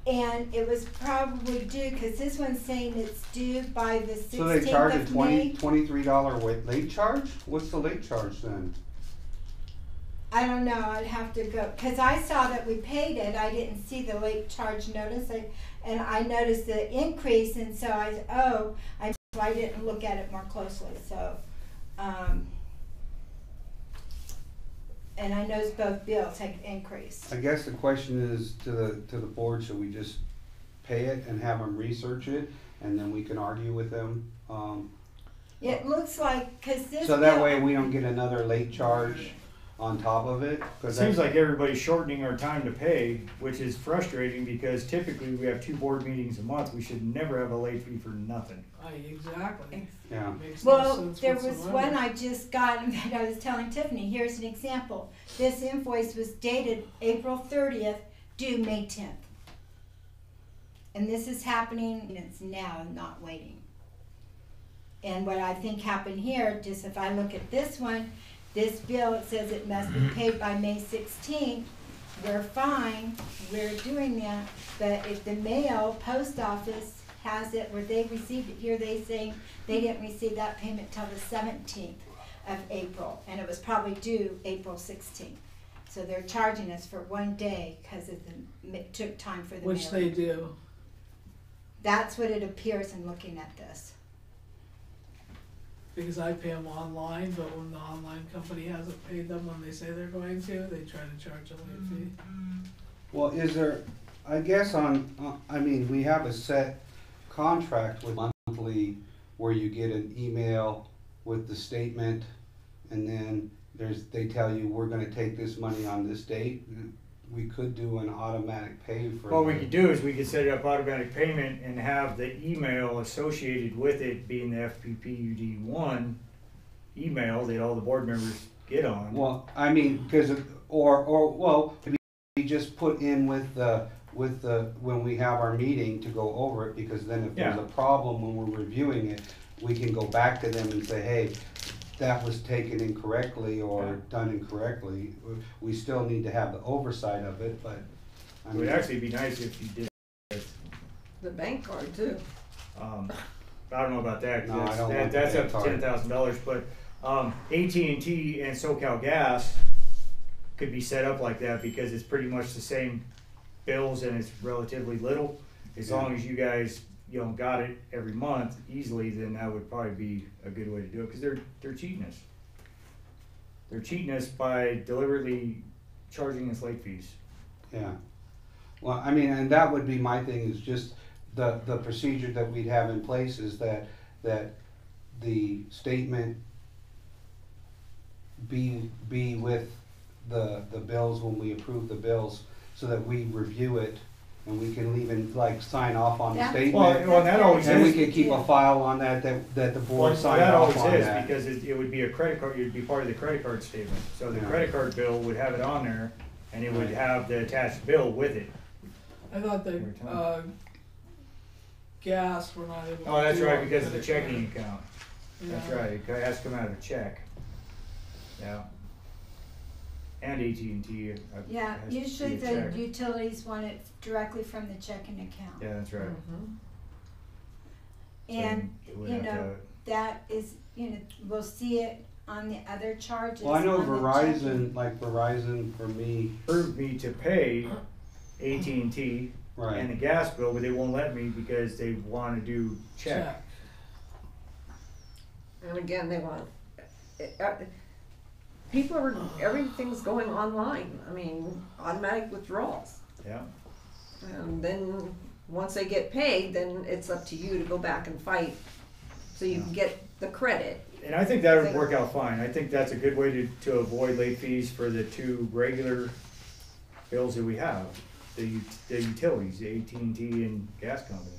and it was probably due because this one's saying it's due by the 16th so they charge a of May. $23 late charge? What's the late charge then? I don't know. I'd have to go because I saw that we paid it. I didn't see the late charge notice, and I noticed the increase, and so I didn't look at it more closely. So, and I noticed both bills had increased. I guess the question is to the board, should we just pay it and have them research it, and then we can argue with them? It looks like because this. So that bill- way we don't get another late charge on top of it? It 'Cause seems that's- like everybody's shortening our time to pay, which is frustrating because typically we have 2 board meetings a month. We should never have a late fee for nothing. Exactly. Yeah. Makes no Well, sense there was whatsoever. one I just got that I was telling Tiffany. Here's an example. This invoice was dated April 30th, due May 10th. And this is happening, and it's now, not waiting. And what I think happened here, just if I look at this one, this bill, it says it must be paid by May 16th. We're fine, we're doing that. But if the mail, post office has it where they received it here, they saying they didn't receive that payment till the 17th of April. And it was probably due April 16th. So they're charging us for 1 day because it took time for the Which mail. they do. That's what it appears in looking at this. Because I pay them online, but when the online company hasn't paid them when they say they're going to, they try to charge a late fee. Well, is there, I guess I mean, we have a set contract with monthly where you get an email with the statement, and then they tell you, we're gonna take this money on this date. We could do an automatic pay for What we that. could do is we could set up automatic payment and have the email associated with it being the FPPUD1 email that all the board members get on. Well, I mean, well, we just put in with the, when we have our meeting to go over it, because then if there's Yeah. a problem when we're reviewing it, we can go back to them and say, hey, that was taken incorrectly or Yeah. done incorrectly. We still need to have the oversight of it, but I It would mean, actually be nice if you did. The bank card too. I don't know about that. 'Cause No, I don't want the that's up bank to card. $10,000, but AT&T and SoCal Gas could be set up like that because it's pretty much the same bills and it's relatively little. As Yeah. long as you guys got it every month easily, then that would probably be a good way to do it because they're cheating us. They're cheating us by deliberately charging us late fees. yeah. Well, I mean, and that would be my thing, is just the procedure that we'd have in place is that the statement be with the bills when we approve the bills, so that we review it and we can even like sign off on the Yeah. statement. Well, that always And we is. can keep a file on that the board Well, signed that off always on is that. because it would be a credit card. It'd be part of the credit card statement. So the Yeah. credit card bill would have it on there, and it would Right. have the attached bill with it. I thought the Every time. gas were not able to Oh, that's do right, on because of the credit checking card. account. Yeah. That's right. It has to come out of a check. Yeah. And AT&T. Yeah, has to usually be a the check. utilities want it directly from the checking account. Yeah, that's right. Mhm. And, So we you have know, that is, we'll see it on the other charges. Well, I know on the checking. Verizon for me, approved me to pay AT&T and right, the gas bill, but they won't let me because they want to do check. And again, they want, people are, everything's going online. I mean, automatic withdrawals. Yeah. And then, once they get paid, then it's up to you to go back and fight, so you can get the credit. And I think that would work out fine. I think that's a good way to avoid late fees for the two regular bills that we have. The utilities, the AT&T and gas company.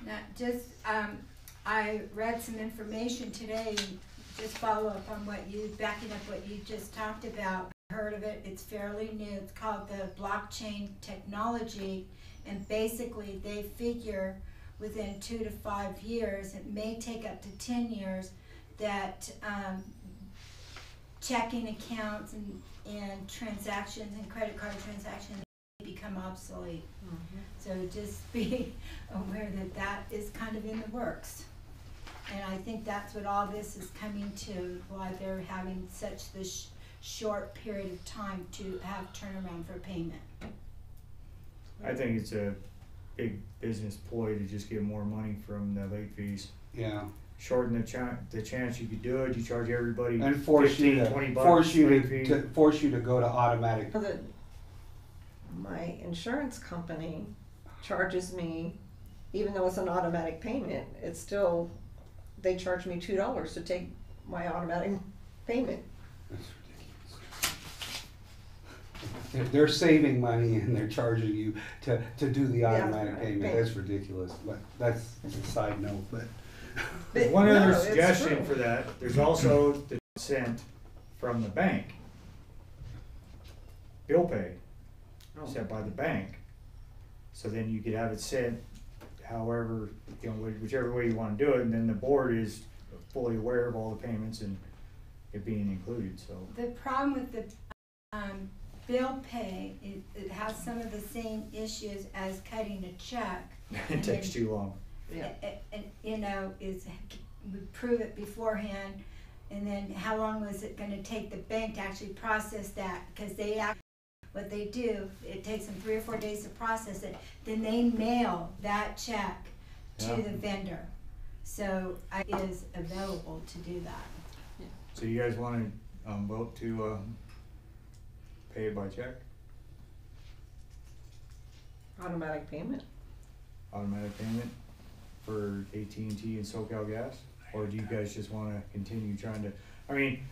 Now, just, I read some information today, just follow up on backing up what you just talked about. Heard of it, it's fairly new, it's called the blockchain technology, and basically they figure within 2 to 5 years, it may take up to 10 years, that checking accounts and transactions and credit card transactions become obsolete. So just be aware that is kind of in the works. And I think that's what all this is coming to, why they're having such this short period of time to have turnaround for payment. I think it's a big business ploy to just get more money from the late fees. Yeah. Shorten the chance you could do it. You charge everybody And force you 15, to 20 bucks. force you late fee. to force you to go to automatic. My insurance company charges me, even though it's an automatic payment, it's still, they charge me $2 to take my automatic payment. That's ridiculous. They're saving money and they're charging you to do the automatic payment. That's ridiculous. But that's a side note. But There's one No, other it's suggestion true. for that. There's also the sent from the bank. Bill pay sent by the bank. So then you could have it sent however, whichever way you want to do it, and then the board is fully aware of all the payments and it being included. So The problem with the bill pay, it has some of the same issues as cutting a check. it takes too long. Yeah. And, is we prove it beforehand, and then how long was it gonna take the bank to actually process that? Because what they do, it takes them 3 or 4 days to process it, then they mail that check to Yeah. the vendor. So it is available to do that. So you guys want to vote to pay it by check? Automatic payment. Automatic payment for AT&T and SoCal Gas? Or do you guys just want to continue trying to, I mean,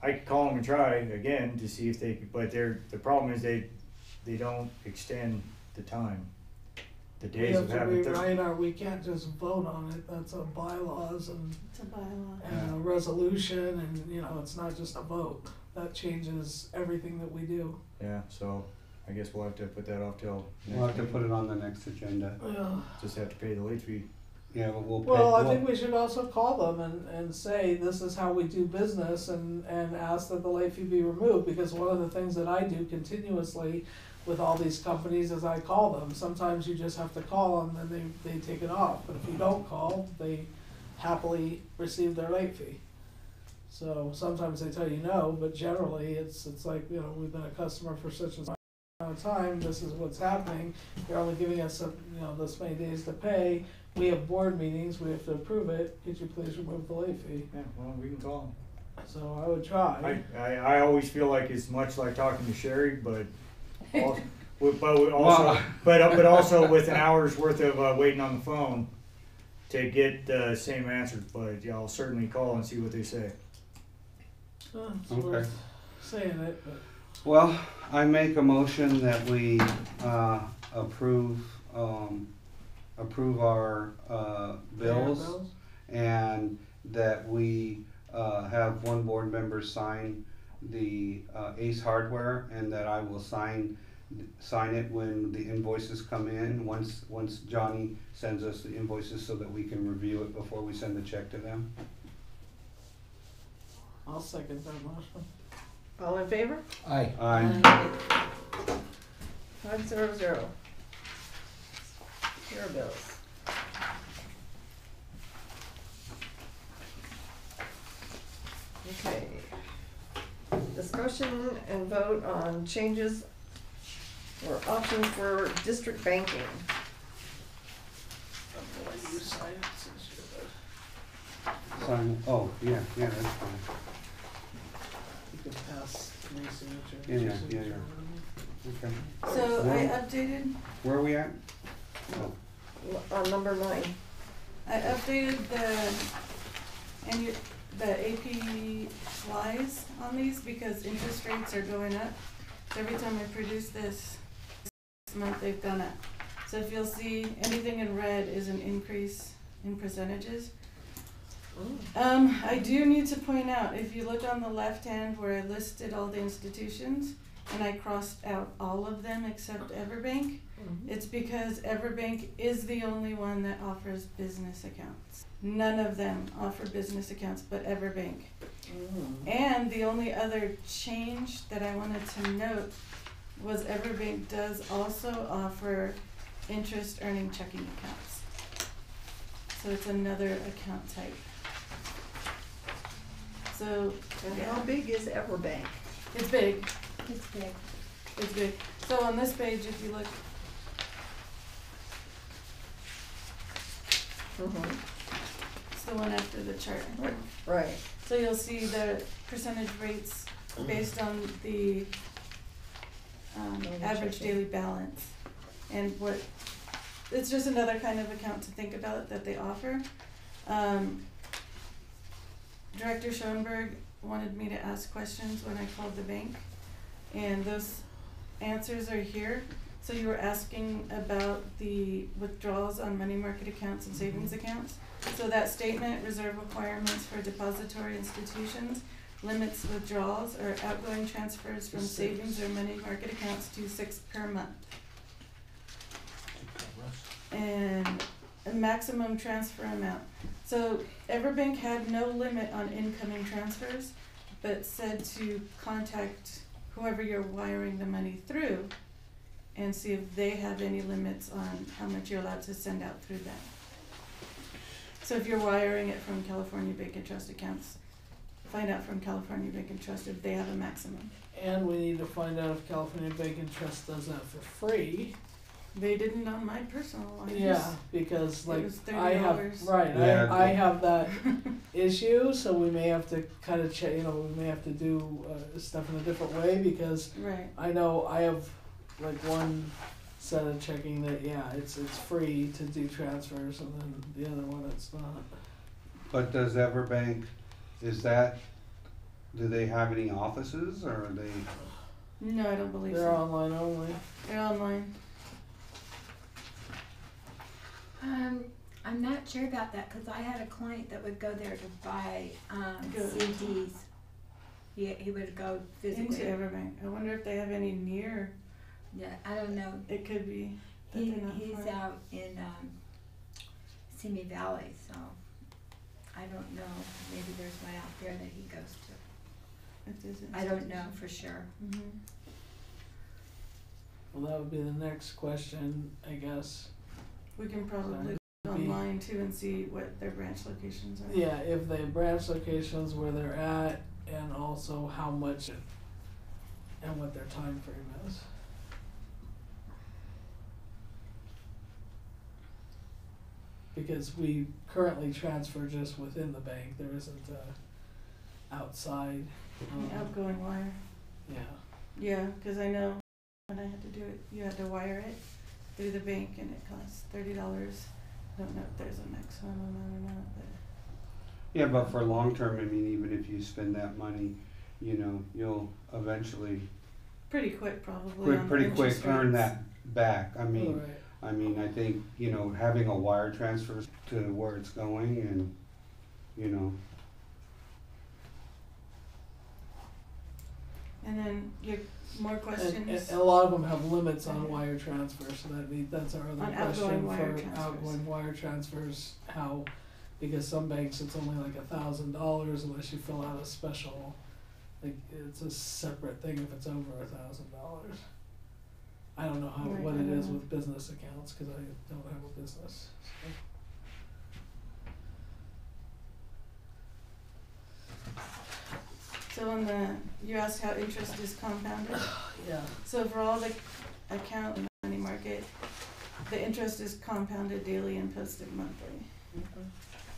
I could call them and try again to see if they could, but the problem is they don't extend the time. The We days have of to having, rewrite we can't just vote on it, that's a bylaws and It's a bylaw. and a resolution, and it's not just a vote. That changes everything that we do. yeah, so I guess we'll have to put that off till next we'll have to meeting. put it on the next agenda. Yeah. Just have to pay the late fee. Yeah, but we'll pay. Well, I think we should also call them and say, this is how we do business, and ask that the late fee be removed, because one of the things that I do continuously with all these companies is I call them. Sometimes you just have to call and then they take it off, but if you don't call, they happily receive their late fee. So sometimes they tell you no, but generally it's like, we've been a customer for such a amount of time, this is what's happening, you're only giving us this many days to pay, we have board meetings, we have to approve it, could you please remove the late fee? Yeah, well, we can call them. So I would try. I always feel like it's much like talking to Sherry, but but also with an hour's worth of waiting on the phone to get the same answers. But yeah, I'll certainly call and see what they say. It's worth saying it, but. Well, I make a motion that we approve our bills, and that we have one board member sign the Ace Hardware, and that I will sign it when the invoices come in, once Johnny sends us the invoices, so that we can review it before we send the check to them. I'll second that motion. All in favor? Aye. Aye. 500. Your bills. Okay. Discussion and vote on changes or options for district banking. You sign it since you're the. Sign, oh, yeah, that's fine. pass my signature. Yeah, your yeah, signature. Okay. So I Well- updated, Where are we at? Number 9. I updated the AP slides on these because interest rates are going up. So every time I produce this month, they've gone up. So if you'll see, anything in red is an increase in percentages. I do need to point out, if you look on the left hand where I listed all the institutions, and I crossed out all of them except Everbank, it's because Everbank is the only one that offers business accounts. None of them offer business accounts but Everbank. And the only other change that I wanted to note was Everbank does also offer interest earning checking accounts. So it's another account type. So, And yeah, how big is Everbank? it's big. It's big. It's big. So on this page, if you look, it's the one after the chart. Right. So you'll see the percentage rates based on the average daily balance. And what, it's just another kind of account to think about that they offer. Director Schoenberg wanted me to ask questions when I called the bank, and those answers are here. So you were asking about the withdrawals on money market accounts and savings accounts. So that statement, reserve requirements for depository institutions, limits withdrawals or outgoing transfers from savings or money market accounts to 6 per month. And a maximum transfer amount. So Everbank had no limit on incoming transfers, but said to contact whoever you're wiring the money through and see if they have any limits on how much you're allowed to send out through them. So if you're wiring it from California Bank and Trust accounts, find out from California Bank and Trust if they have a maximum. And we need to find out if California Bank and Trust does that for free. They didn't on my personal one. Yeah, because it like was I have, $30. right, Yeah, I have that issue, so we may have to kind of check, we may have to do stuff in a different way because Right. I know I have like one set of checking that, yeah, it's free to do transfers and then the other one it's not. But does Everbank, do they have any offices or are they? No, I don't believe They're so. online only. They're online. I'm not sure about that, cause I had a client that would go there to buy, Good. CDs. He would go Into physically. Everbank. I wonder if they have any near. Yeah, I don't know. It could be. That they're not He's far. out in, Simi Valley, so I don't know. Maybe there's one out there that he goes to. It is I don't know for sure. Mm-hmm. Well, that would be the next question, I guess. We can probably Be- go online too and see what their branch locations are. Yeah, if they have branch locations, where they're at, and also how much and what their time frame is. Because we currently transfer just within the bank, there isn't outside. The outgoing wire. Yeah. Yeah, because I know when I had to do it, you had to wire it through the bank and it costs $30. I don't know if there's a maximum amount or not, but Yeah, but for long term, I mean, even if you spend that money, you'll eventually pretty quick probably. on the pretty quick interest earn rates. that back. I mean, Alright. I think, having a wire transfer to where it's going and, And then your more And questions. a lot of them have limits on wire transfers, so that's our other On question outgoing wire for transfers. outgoing wire transfers, how, because some banks it's only like $1,000 unless you fill out a special, like, it's a separate thing if it's over $1,000. I don't know Right, what I it don't is know. with business accounts, cause I don't have a business, so. So you asked how interest is compounded. Yeah, So for all the account and money market, the interest is compounded daily and posted monthly.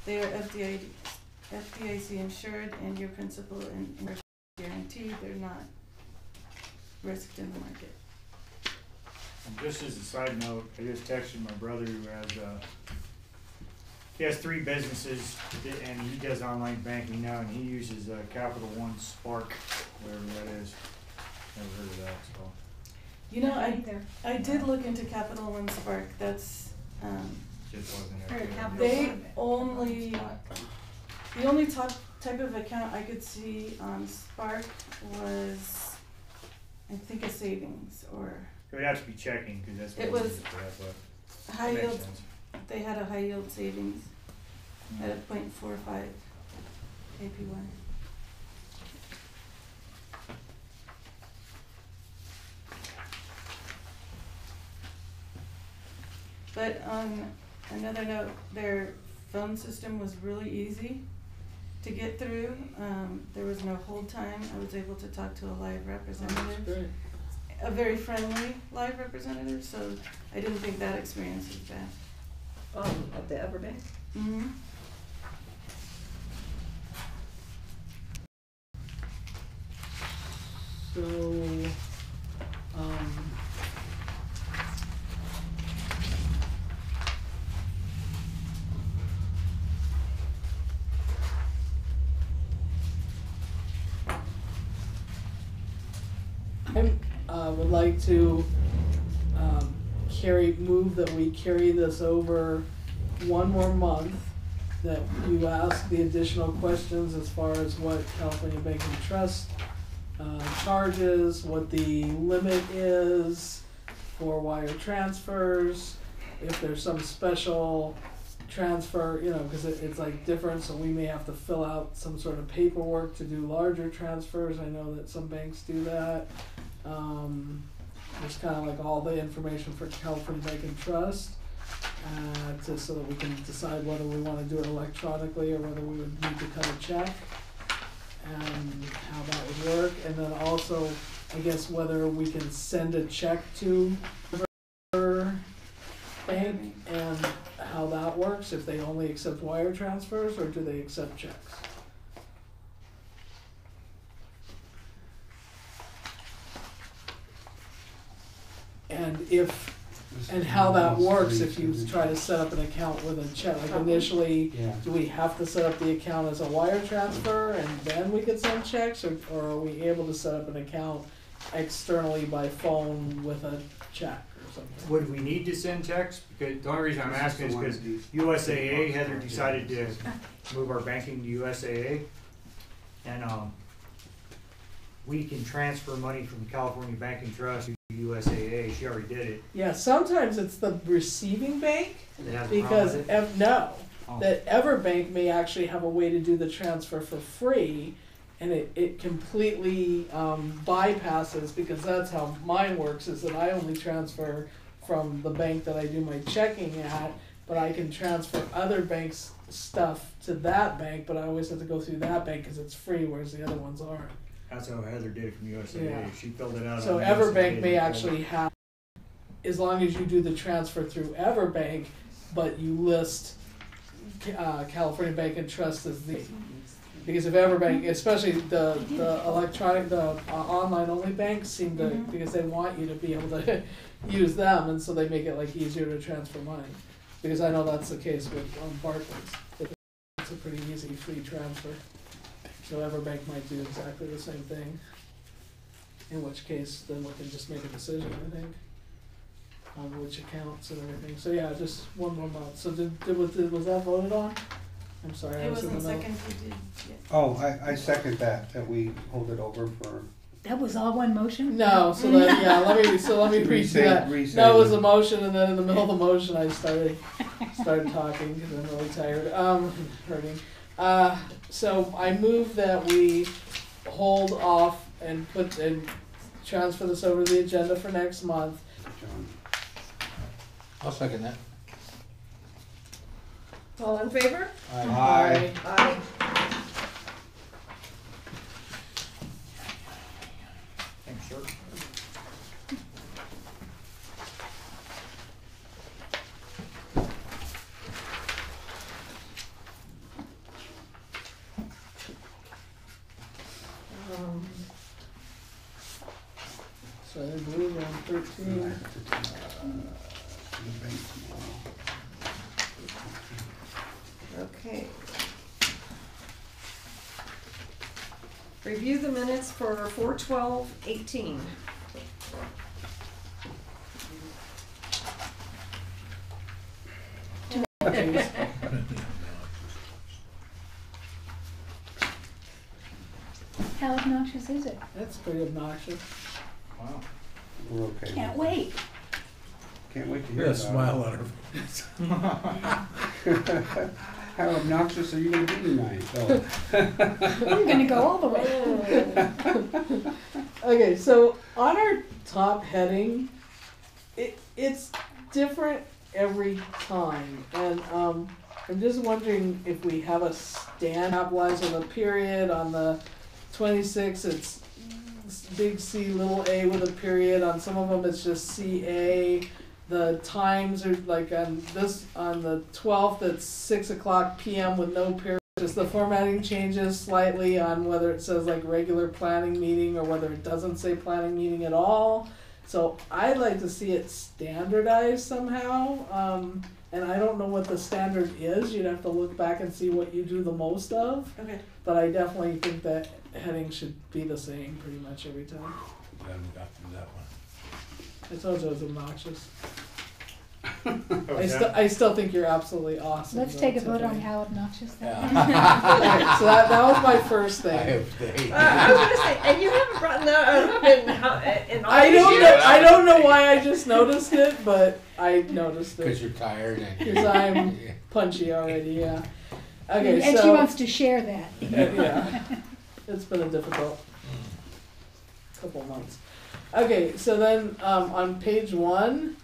They are FDIC insured and your principal and interest guaranteed, they're not risked in the market. And just as a side note, I just texted my brother who has 3 businesses and he does online banking now and he uses Capital One Spark, whatever that is. Never heard of that, so. You know, Either. I did look into Capital One Spark. That's Just wasn't Or there. Capital they One. the only type of account I could see on Spark was, I think, a savings or It would have to be checking, cause that's what It I'm was using for that, but high that makes yield. sense. They had a high yield savings at a 0.45 APY. But on another note, their phone system was really easy to get through. There was no hold time. I was able to talk to a live representative, Great. a very friendly live representative, so I didn't think that experience was bad. At the Everbank. Mm-hmm. So, I would like to move that we carry this over one more month, that you ask the additional questions as far as what California Bank and Trust charges, what the limit is for wire transfers, if there's some special transfer, you know, because it's like different, so we may have to fill out some sort of paperwork to do larger transfers. I know that some banks do that. Just kind of like all the information for California Bank and Trust, so that we can decide whether we want to do it electronically or whether we would need to cut a check, and how that would work. And then also, I guess, whether we can send a check to her bank and how that works, if they only accept wire transfers or do they accept checks. And how that works if you try to set up an account with a check. Like initially, Yeah. do we have to set up the account as a wire transfer and then we could send checks, or are we able to set up an account externally by phone with a check or something? Would we need to send checks? Because the only reason I'm asking is because USAA, Heather decided to move our banking to USAA. And, we can transfer money from California Bank and Trust to USAA. She already did it. Yeah, sometimes it's the receiving bank, They have a problem because with it? Oh. that Everbank may actually have a way to do the transfer for free, and it completely bypasses, because that's how mine works, is that I only transfer from the bank that I do my checking at, but I can transfer other banks' stuff to that bank, but I always have to go through that bank because it's free, whereas the other ones aren't. That's how Heather did it from USAA. Yeah. She filled it out. So on Everbank USAA. may actually have, as long as you do the transfer through Everbank, but you list California Bank and Trust as the, because if Everbank, especially the electronic, the online only banks seem to, because they want you to be able to use them, and so they make it like easier to transfer money. Because I know that's the case with Barclays. It's a pretty easy free transfer. So Everbank might do exactly the same thing. In which case, then we can just make a decision, I think, on which accounts and everything. So yeah, just one more month. So was that voted on? I'm sorry, I It was in the wasn't middle. seconded yet. Oh, I second that we hold it over for. That was all one motion? No, so that, yeah, let me read that. Resave That was it. a motion, and then in the middle of the motion, I started talking, because I'm really tired, hurting. So I move that we hold off and transfer this over to the agenda for next month. John. I'll second that. All in favor? Aye. Aye. Thanks, sir. So I believe we're on 13. Okay. Review the minutes for 4/12/18. How obnoxious is it? That's pretty obnoxious. Wow. We're okay. Can't with wait. it. Can't wait to You hear got a about smile on her face. it. How obnoxious are you gonna be tonight? Oh. I'm gonna go all the way. Okay, so on our top heading, it's different every time, and I'm just wondering if we have a stand capitalized with a period. On the 26, it's big C, little a with a period. On some of them, it's just CA. The times are like on the 12th, it's 6:00 p.m. with no period. Just the formatting changes slightly on whether it says like regular planning meeting or whether it doesn't say planning meeting at all. So I'd like to see it standardized somehow. And I don't know what the standard is. You'd have to look back and see what you do the most of. Okay. But I definitely think that heading should be the same pretty much every time. I haven't got through that one. I told you it was obnoxious. Oh, I still think you're absolutely awesome. Let's though, take a vote on Tiffany. how obnoxious that is. Okay, so that was my first I thing. have I was gonna say, and you haven't brought that up in all I these don't years. know. I don't know why I just noticed it, but I noticed Because it you're tired and. because I'm punchy already. Yeah. Okay, And so she wants to share that. yeah, it's been a difficult couple months. Okay, so then on page 1,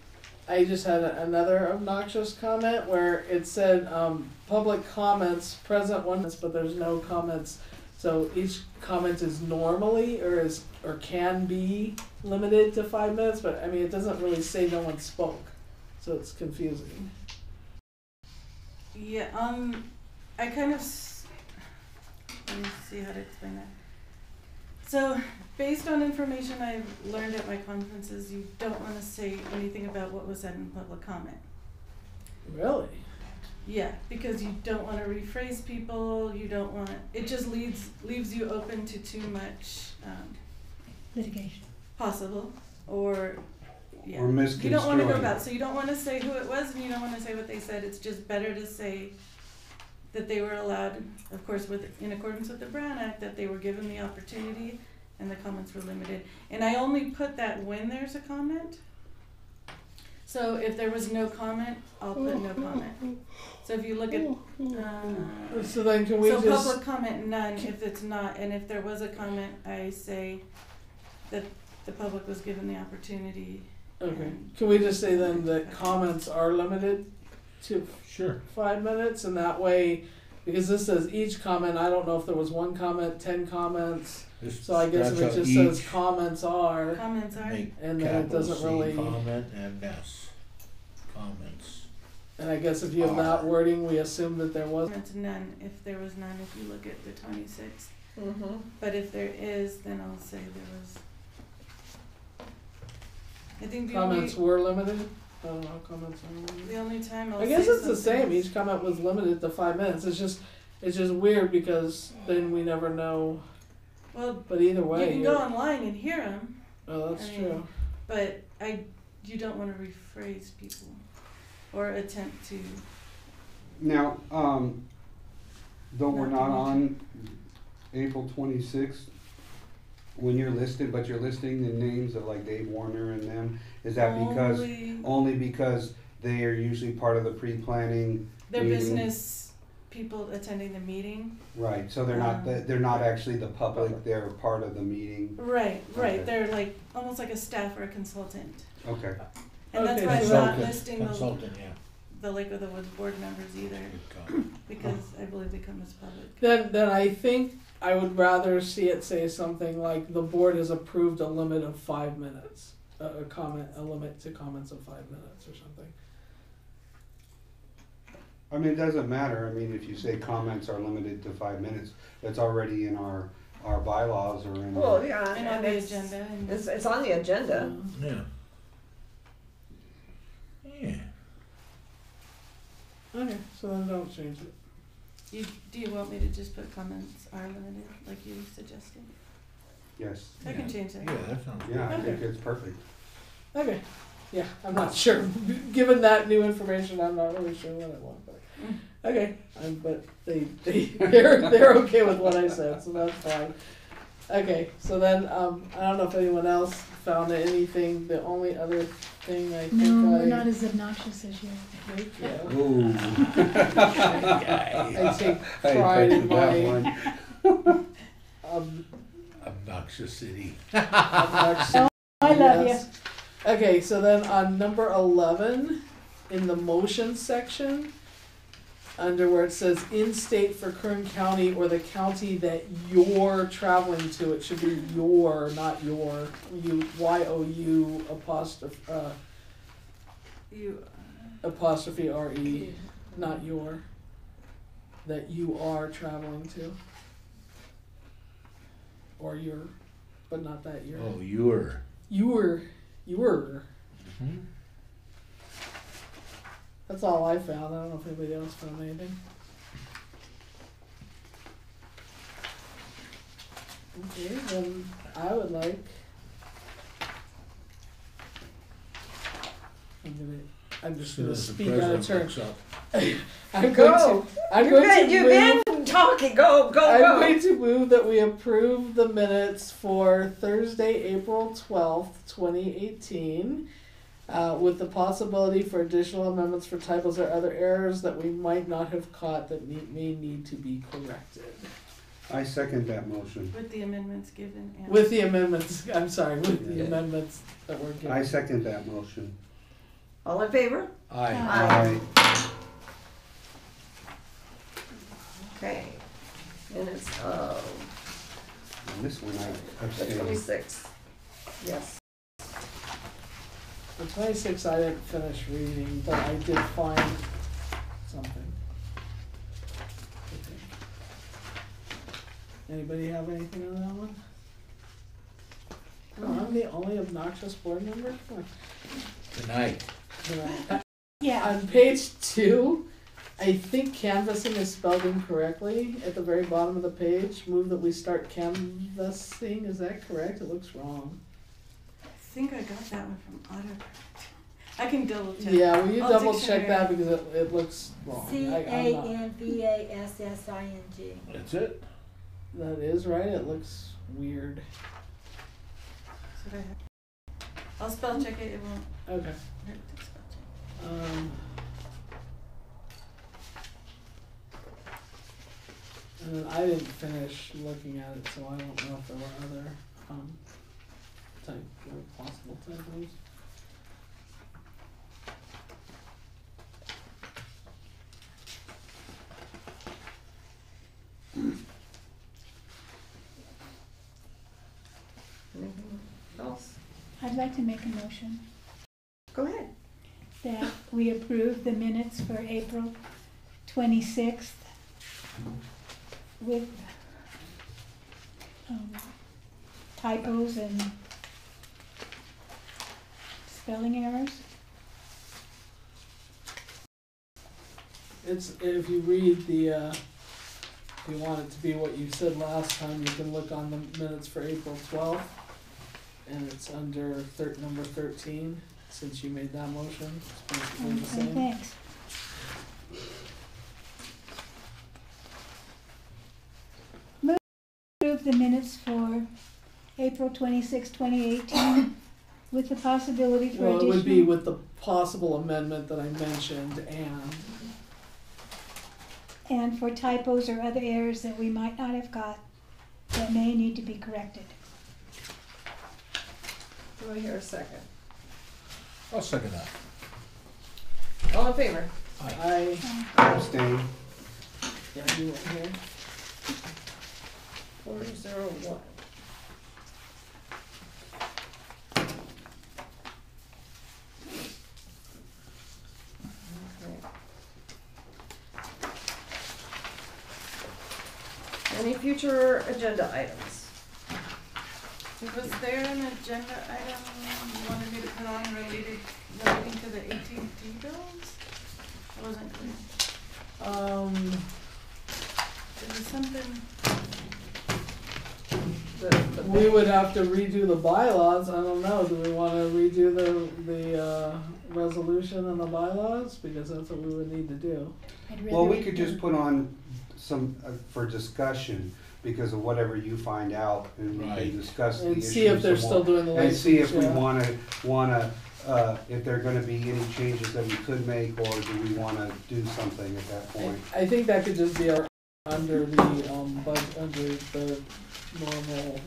I just had another obnoxious comment where it said public comments present 1 minute, but there's no comments. So each comment is normally or can be limited to 5 minutes, but I mean it doesn't really say no one spoke, so it's confusing. Yeah, I kind of, let me see how to explain that. So, based on information I've learned at my conferences, you don't want to say anything about what was said in public comment. Really? Yeah, because you don't want to rephrase people, you don't want, it just leaves you open to too much Litigation. possible, or, yeah. Or You don't want to go misconstruing. about, so you don't want to say who it was and you don't want to say what they said. It's just better to say that they were allowed, of course, in accordance with the Brown Act, that they were given the opportunity and the comments were limited. And I only put that when there's a comment. So if there was no comment, I'll put no comment. So if you look at, So then can we so just public comment none if it's not, and if there was a comment, I say that the public was given the opportunity. okay? Can we just say then that comments are limited to Sure. 5 minutes, and that way, because this says each comment, I don't know if there was 1 comment, 10 comments. So I guess if it just says comments are, Comments are, Make and then it capital doesn't C really. comment and S. Comments. And I guess if you have that wording, we assume that there was. comments none if there was none, if you look at the 26th. Mm-hmm. But if there is, then I'll say there was. I think Comments were limited. I don't know. Comments are limited. the only time I'll I guess say it's the something same. is- Each comment was limited to 5 minutes. It's just weird because then we never know. Well, But either you way, can go online and hear them, oh, that's I mean, true. but you don't want to rephrase people or attempt to. Now, though we're Not not too much. on April 26th, when you're listed, but you're listing the names of like Dave Warner and them, is that because, only because they are usually part of the pre-planning? They're meeting? business people attending the meeting. Right, so they're not, they're not actually the public, they're part of the meeting? Right. Okay. They're like almost like a staff or a consultant, Okay, and that's Okay, why I'm so- not listing Consultant, yeah. the Lake of the Woods board members either, Good call. because I believe they come as public. Then I think I would rather see it say something like the board has approved a limit of 5 minutes, a limit to comments of 5 minutes or something. I mean, it doesn't matter, I mean, if you say comments are limited to 5 minutes, that's already in our our bylaws are in. Well, yeah, And on and the it's, agenda and. it's on the agenda. Yeah. Yeah. Okay, so then don't change it. Do you want me to just put comments are limited, like you suggested? Yes, I can change that. Yeah, that sounds good. yeah, I think Okay. it's perfect. Okay. Yeah, I'm not sure. Given that new information, I'm not really sure what I want. But okay, but they're okay with what I said, so that's fine. Okay, so then I don't know if anyone else found anything. The only other thing I think No, I we're not as obnoxious as you. yeah, Ooh. I take I pride in expected that my one. Obnoxious city. obnoxious. I love Yes. Okay, so then on number 11, in the motion section, under where it says in-state for Kern County or the county that you're traveling to, it should be your, not your, Y-O-U apostrophe R-E, not your, that you are traveling to. Or you're, but not that you're. Oh, you're. You were. Hmm? That's all I found. I don't know if anybody else found anything. Okay, then I would like. I'm just gonna speak out of turn. I'm Go. going to. I'm going to You've move. been talking. Go, go, I'm go. going to move that we approve the minutes for Thursday, April 12th, 2018, with the possibility for additional amendments for typos or other errors that we might not have caught that may need to be corrected. I second that motion. With the amendments given and. With the amendments, I'm sorry, with the Yeah. amendments that were given. I second that motion. All in favor? Aye. Aye. Aye. Okay. Minutes of And this one I the abstained. 26th. Yes. The 26th I didn't finish reading, but I did find something. I think. Anybody have anything on that one? Oh, I'm the only obnoxious board member? Come on. Tonight. Yeah. On page 2, I think canvassing is spelled incorrectly at the very bottom of the page. Move that we start canvassing, is that correct? It looks wrong. I think I got that one from autocorrect. I can double check. Yeah, will you I'll double take check care. that because it looks wrong. I'm not- CANVASSING. That's it? That is right, it looks weird. That's what I have. I'll spell check it. It won't Okay. hurt to spell check. And then I didn't finish looking at it, so I don't know if there were other possible typos. Anything else? I'd like to make a motion Go ahead. that we approve the minutes for April 26th with typos and spelling errors. It's, if you read the, if you want it to be what you said last time, you can look on the minutes for April 12th. And it's under number 13, since you made that motion. It's basically the Okay, same. thanks. Move to approve the minutes for April 26, 2018, with the possibility for Well, it additional. would be with the possible amendment that I mentioned, And for typos or other errors that we might not have got that may need to be corrected. Do I hear a second? I'll second that. All in favor? I, Abstain. yeah, you weren't here. 401. Okay. Any future future agenda items. Was there an agenda item you wanted me to put on relating to the AT&T bills? It wasn't clear. There was something. We would have to redo the bylaws. I don't know. Do we want to redo the resolution and the bylaws? Because that's what we would need to do. Well, we could just put on some, for discussion, because of whatever you find out, and we Right. can discuss the And issues. see if they're some still more, doing the and see if we license, wanna, if there are gonna be any changes that we could make, or do we wanna do something at that point? I think that could just be our, under the, under the normal,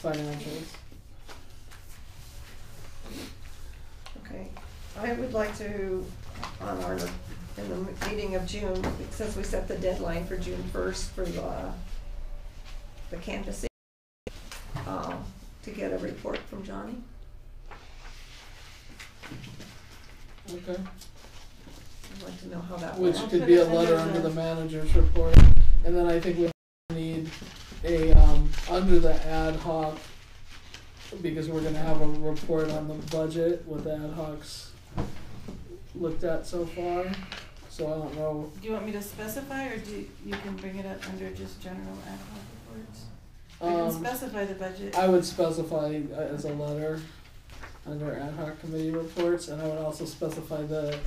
financials. Okay, I would like to, on our, in the meeting of June, since we set the deadline for June 1st for the canvassing, to get a report from Johnny. Okay. I'd like to know how that Which went. I'll could put be a it under letter the- under the manager's report. And then I think we need a, under the ad hoc, because we're gonna have a report on the budget, what the ad hocs looked at so far. So I don't know, Do you want me to specify, or you can bring it up under just general ad hoc reports? I can specify the budget. I would specify as a letter under ad hoc committee reports, and I would also specify the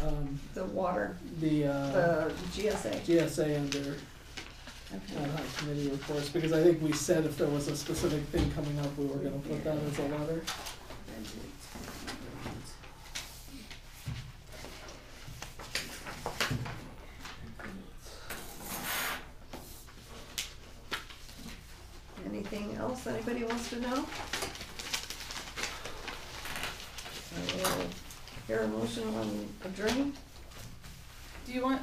water, the the GSA. GSA under Okay. ad hoc committee reports, because I think we said if there was a specific thing coming up, we were gonna put that as a letter. Anything else anybody wants to know? I will hear a motion on adjourning. Do you want,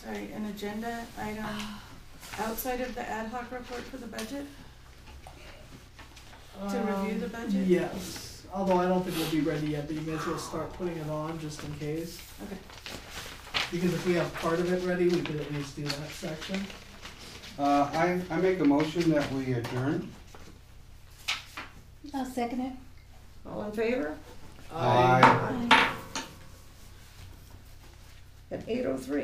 sorry, an agenda item outside of the ad hoc report for the budget? To review the budget? Yes, although I don't think we'll be ready yet, but you may as well start putting it on just in case. Okay. Because if we have part of it ready, we could at least do that section. I make a motion that we adjourn. I'll second it. All in favor? Aye. Aye. At 8:03.